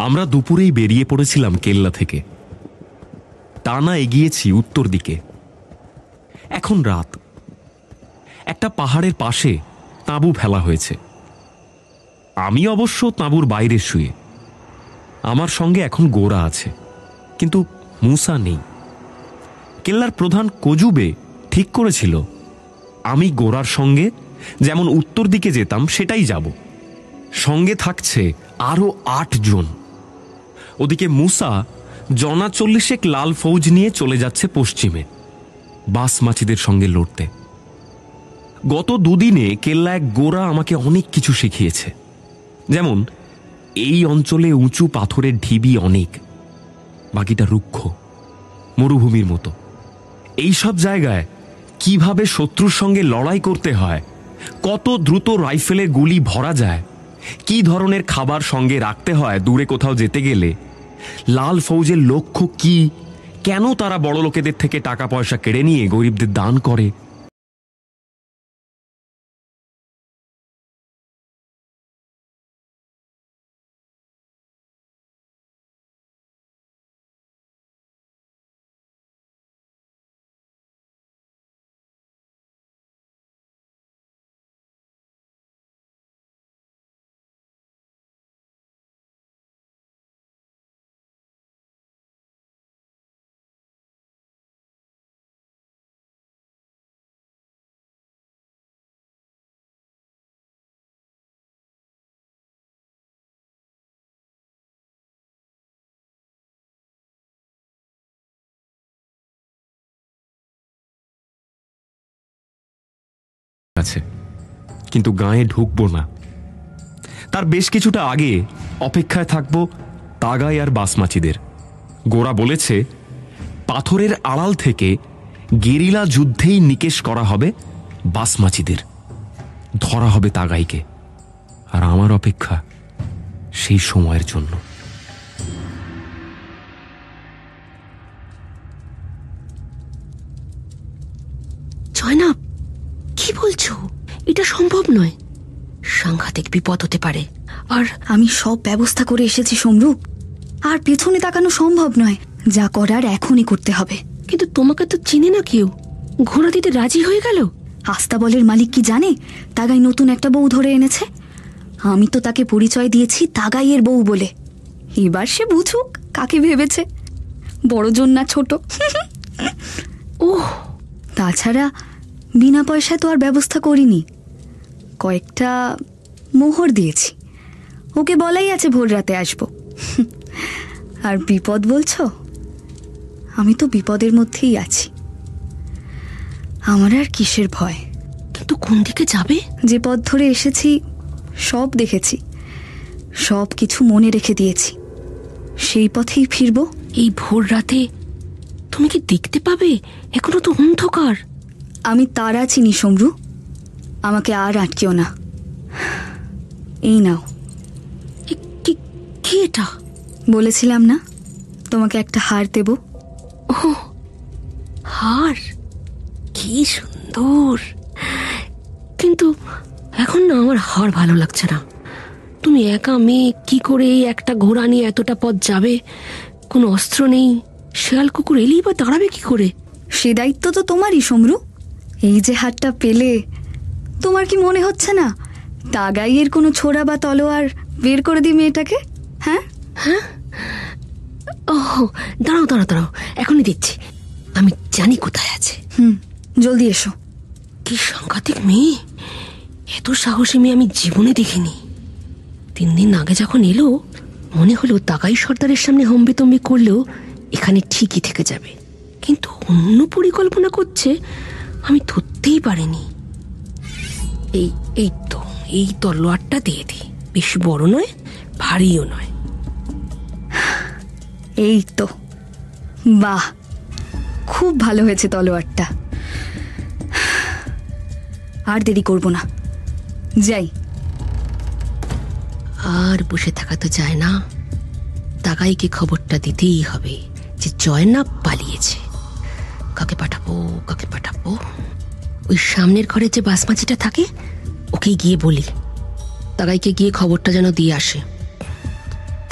আমরা দুপুরেই বেরিয়ে পড়েছিলাম কেল্লা থেকে। টানা এগিয়েছি উত্তর দিকে। এখন রাত। একটা পাহাড়ের পাশে তাঁবু ফেলা হয়েছে। আমি অবশ্য তাঁবুর বাইরে শুয়ে। আমার সঙ্গে এখন গোরা আছে, কিন্তু মুসা নেই। কেল্লার প্রধান কজুবে ঠিক করেছিল আমি গোরার সঙ্গে যেমন উত্তর দিকে যেতাম সেটাই যাব। সঙ্গে থাকছে আরো 8 জন। ওদিকে মুসা 40 লাল ফৌজ নিয়ে চলে যাচ্ছে পশ্চিমে বাসমাছিদের সঙ্গে লড়তে। গত দুদিনে কেল্লা এক গোরা আমাকে অনেক কিছু শিখিয়েছে। যেমন এই অঞ্চলে উঁচু পাথরের ঢিবি অনেক, বাকিটা রুক্ষ মরুভূমির মতো। এই সব জায়গায় কিভাবে শত্রুর সঙ্গে লড়াই করতে হয়, কত দ্রুত রাইফেলের গুলি ভরা যায়, কি ধরনের খাবার সঙ্গে রাখতে হয় দূরে কোথাও যেতে গেলে, লাল ফৌজের লক্ষ্য কি, কেন তারা বড় লোকেদের থেকে টাকা পয়সা কেড়ে নিয়ে গরিবদের দান করে, আছে, কিন্তু গাঁয়ে ঢুকবো না। তার বেশ কিছুটা আগে অপেক্ষায় থাকবো তাগাই আর বাসমাচিদের। গোরা বলেছে পাথরের আড়াল থেকে গেরিলা যুদ্ধেই নিকেশ করা হবে বাসমাচিদের, ধরা হবে তাগাইকে। আর আমার অপেক্ষা সেই সময়ের জন্য। জয়নাব, কি বলছো? এটা সম্ভব নয়, সাংঘাতিক বিপদ হতে পারে। আর আমি সব ব্যবস্থা করে এসেছি সমরু, আর পেছনে তাকানো সম্ভব নয়। যা করার এখনই করতে হবে। কিন্তু তোমাকে তো চিনে না কেউ, ঘোড়া দিতে রাজি হয়ে গেল। আস্তাবলের মালিক কি জানে তাগাই নতুন একটা বউ ধরে এনেছে? আমি তো তাকে পরিচয় দিয়েছি তাগাইয়ের বউ বলে। এবার সে বুঝুক কাকে ভেবেছে, বড়জন না ছোট। ওহ, তাছাড়া বিনা পয়সায় তো আর ব্যবস্থা করিনি, কয়েকটা মোহর দিয়েছি। ওকে বলাই আছে ভোর রাতে আসবো। আর বিপদ বলছো? আমি তো বিপদের মধ্যেই আছি, আমার আর কিসের ভয়? কিন্তু কোন দিকে যাবে? যে পথ ধরে এসেছি সব দেখেছি, সব কিছু মনে রেখে দিয়েছি, সেই পথেই ফিরবো। এই ভোর রাতে তুমি কি দেখতে পাবে? এখনো তো অন্ধকার। আমি তারা চিনি সমরু, আমাকে আর আটকেও না। এই নাও। কি এটা? বলেছিলাম না তোমাকে একটা হার দেব। ও, হার? কি সুন্দর। কিন্তু এখন না আমার হার ভালো লাগছে না। তুমি একা মেয়ে, কি করে এই একটা ঘোড়া নিয়ে এতটা পথ যাবে? কোনো অস্ত্র নেই, শেয়াল কুকুর এলেই বা দাঁড়াবে কি করে? সে দায়িত্ব তো তোমারই সমরু। এই যে হারটা পেলে, তোমার কি মনে হচ্ছে না তাগাইয়ের কোনো ছোড়া বা তলোয়ার বের করে দিই মেয়েটাকে? হ্যাঁ হ্যাঁ, ও দাঁড়াও দাঁড়াও দাঁড়াও, এখনই দিচ্ছি। আমি জানি কোথায় আছে। জলদি এসো। কি সাংঘাতিক মেয়ে, এত সাহসী মেয়ে আমি জীবনে দেখিনি। 3 দিন আগে যখন এলো মনে হলো তাগাই সর্দারের সামনে হম্বিতম্বি করলেও এখানে ঠিকই থেকে যাবে, কিন্তু অন্য পরিকল্পনা করছে আমি ধরতেই পারিনি। এই তলোয়ারটা দিয়ে দিই, বেশি বড় নয়, ভারীও নয়। এই তো, বাহ, খুব ভালো হয়েছে তলোয়ারটা। আর দেরি করব না, যাই। আর বসে থাকা তো যায় না, তাগাইকে খবরটা দিতেই হবে যে জয়নাব পালিয়েছে। কাকে পাঠাবো? ওই সামনের ঘরে যে বাসমাচিটা থাকে ওকে গিয়ে বলি, তাগাইকে গিয়ে খবরটা যেন দিয়ে আসে।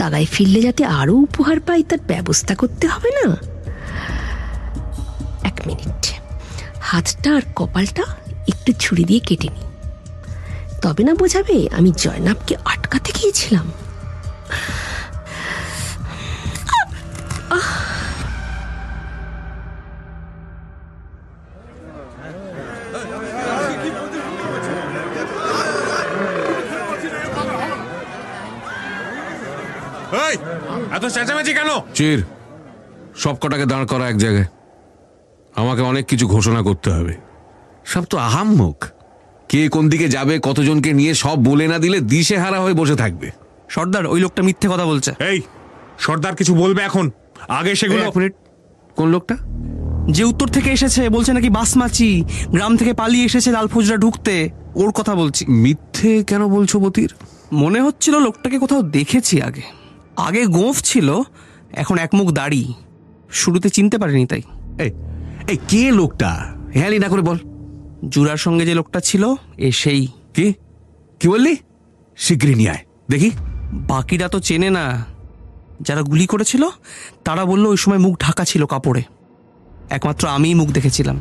তাগাই ফিরলে যাতে আরো উপহার পাই তার ব্যবস্থা করতে হবে না? 1 মিনিট, হাতটা আর কপালটা একটু ছুরি দিয়ে কেটে নি, তবে না বোঝাবে আমি জয়নাবকে আটকাতে গিয়েছিলাম। এত চেঁচামেচি কেন? চির, সব কটাকে দাঁড় করা এক জায়গায়। আমাকে অনেক কিছু ঘোষণা করতে হবে। সব তো আহাম্মক, কে কোন দিকে যাবে, কতজনকে নিয়ে সব বলে না দিলে দিশেহারা হয়ে বসে থাকবে। সর্দার, ওই লোকটা মিথ্যে কথা বলছে। এই সর্দার কিছু বলবে এখন, আগে সেগুলো। এক মিনিট, কোন লোকটা? যে উত্তর থেকে এসেছে, বলছে নাকি বাসমাচি গ্রাম থেকে পালিয়ে এসেছে লালফৌজরা ঢুকতে, ওর কথা বলছি। মিথ্যে কেন বলছো বতির? মনে হচ্ছিল লোকটাকে কোথাও দেখেছি আগে গোঁফ ছিল, এখন একমুখ দাড়ি। শুরুতে চিনতে পারিনি তাই। এই কে লোকটা? হেয়ালি না করে বল। জুরার সঙ্গে যে লোকটা ছিল সেই। কি বললি? শিগগিরই নিয়ে আয় দেখি। বাকিরা তো চেনে না, যারা গুলি করেছিল তারা বললো ওই সময় মুখ ঢাকা ছিল কাপড়ে, একমাত্র আমিই মুখ দেখেছিলাম।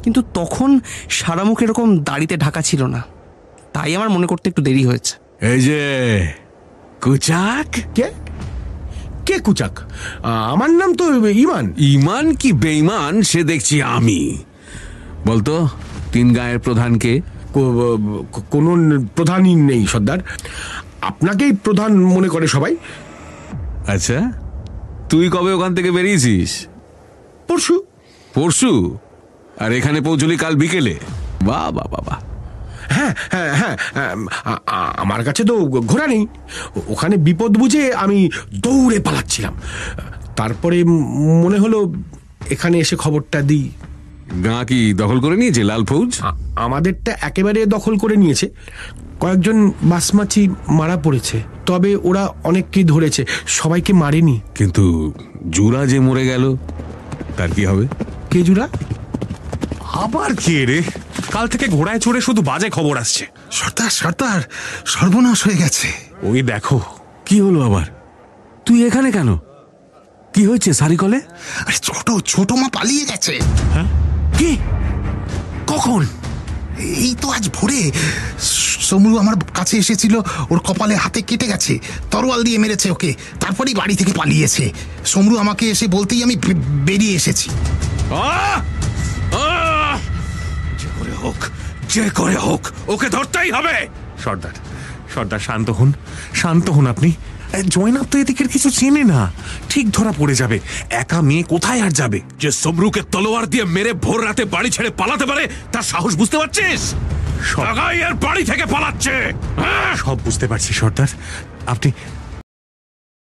কিন্তু তখন সারা মুখ এরকম দাড়িতে ঢাকা ছিল না, তাই আমার মনে করতে একটু দেরি হয়েছে। এই যে কুচাক। কে কুচাক? আমার নাম তো ইমান। ইমান কি বেঈমান সে দেখছি আমি। বলতো 3 গাঁয়ের প্রধানকে? কোনো প্রধানই নেই সর্দার, আপনাকেই প্রধান মনে করে সবাই। আচ্ছা, তুই কবে ওখান থেকে বেরিয়েছিস? পরশু। আর এখানে পৌঁছলি কাল বিকেলে? বাহ বাহ বাহ। হ্যাঁ হ্যাঁ হ্যাঁ, আমার কাছে তো ঘোড়া নেই। ওখানে বিপদ বুঝে আমি দৌড়ে পালাচ্ছিলাম। তারপরে মনে হলো এখানে এসে খবরটা দিই। গাঁ কি দখল করে নিয়েছে লাল ফৌজ? আমাদেরটা একেবারে দখল করে নিয়েছে। কয়েকজন বাসমাছি মারা পড়েছে, তবে ওরা অনেককেই ধরেছে, সবাইকে মারেনি। কিন্তু জুরা যে মরে গেল, তার কি হবে? কে জুরা? আবার কে রে? কাল থেকে ঘোড়ায় চড়ে শুধু বাজে খবর আসছে। সর্দার সর্দার, সর্বনাশ হয়ে গেছে। ওই দেখো। কি হলো আবার? তুই এখানে কেন? কি হয়েছে সারিকলে? আরে ছোট মা পালিয়ে গেছে। কি? কখন? এই তো আজ ভোরে। সমরু আমার কাছে এসেছিল, ওর কপালে হাতে কেটে গেছে, তরোয়াল দিয়ে মেরেছে ওকে, তারপরেই বাড়ি থেকে পালিয়েছে। সমরু আমাকে এসে বলতেই আমি বেরিয়ে এসেছি। যে করে হোক ওকে ধরতেই হবে। সর্দার, সর্দার শান্ত হন, শান্ত হন আপনি। জয়নাব তো এদিকের কিছু চেনে না, ঠিক ধরা পড়ে যাবে। একা মেয়ে কোথায় আর যাবে? যে সমরুকে তলোয়ার দিয়ে মেরে ভোর রাতে বাড়ি ছেড়ে পালাতে পারে, তার সাহস বুঝতে পারছিস? সাগাই এর বাড়ি থেকে পালাচ্ছে। সব বুঝতে পারছি সর্দার, আপনি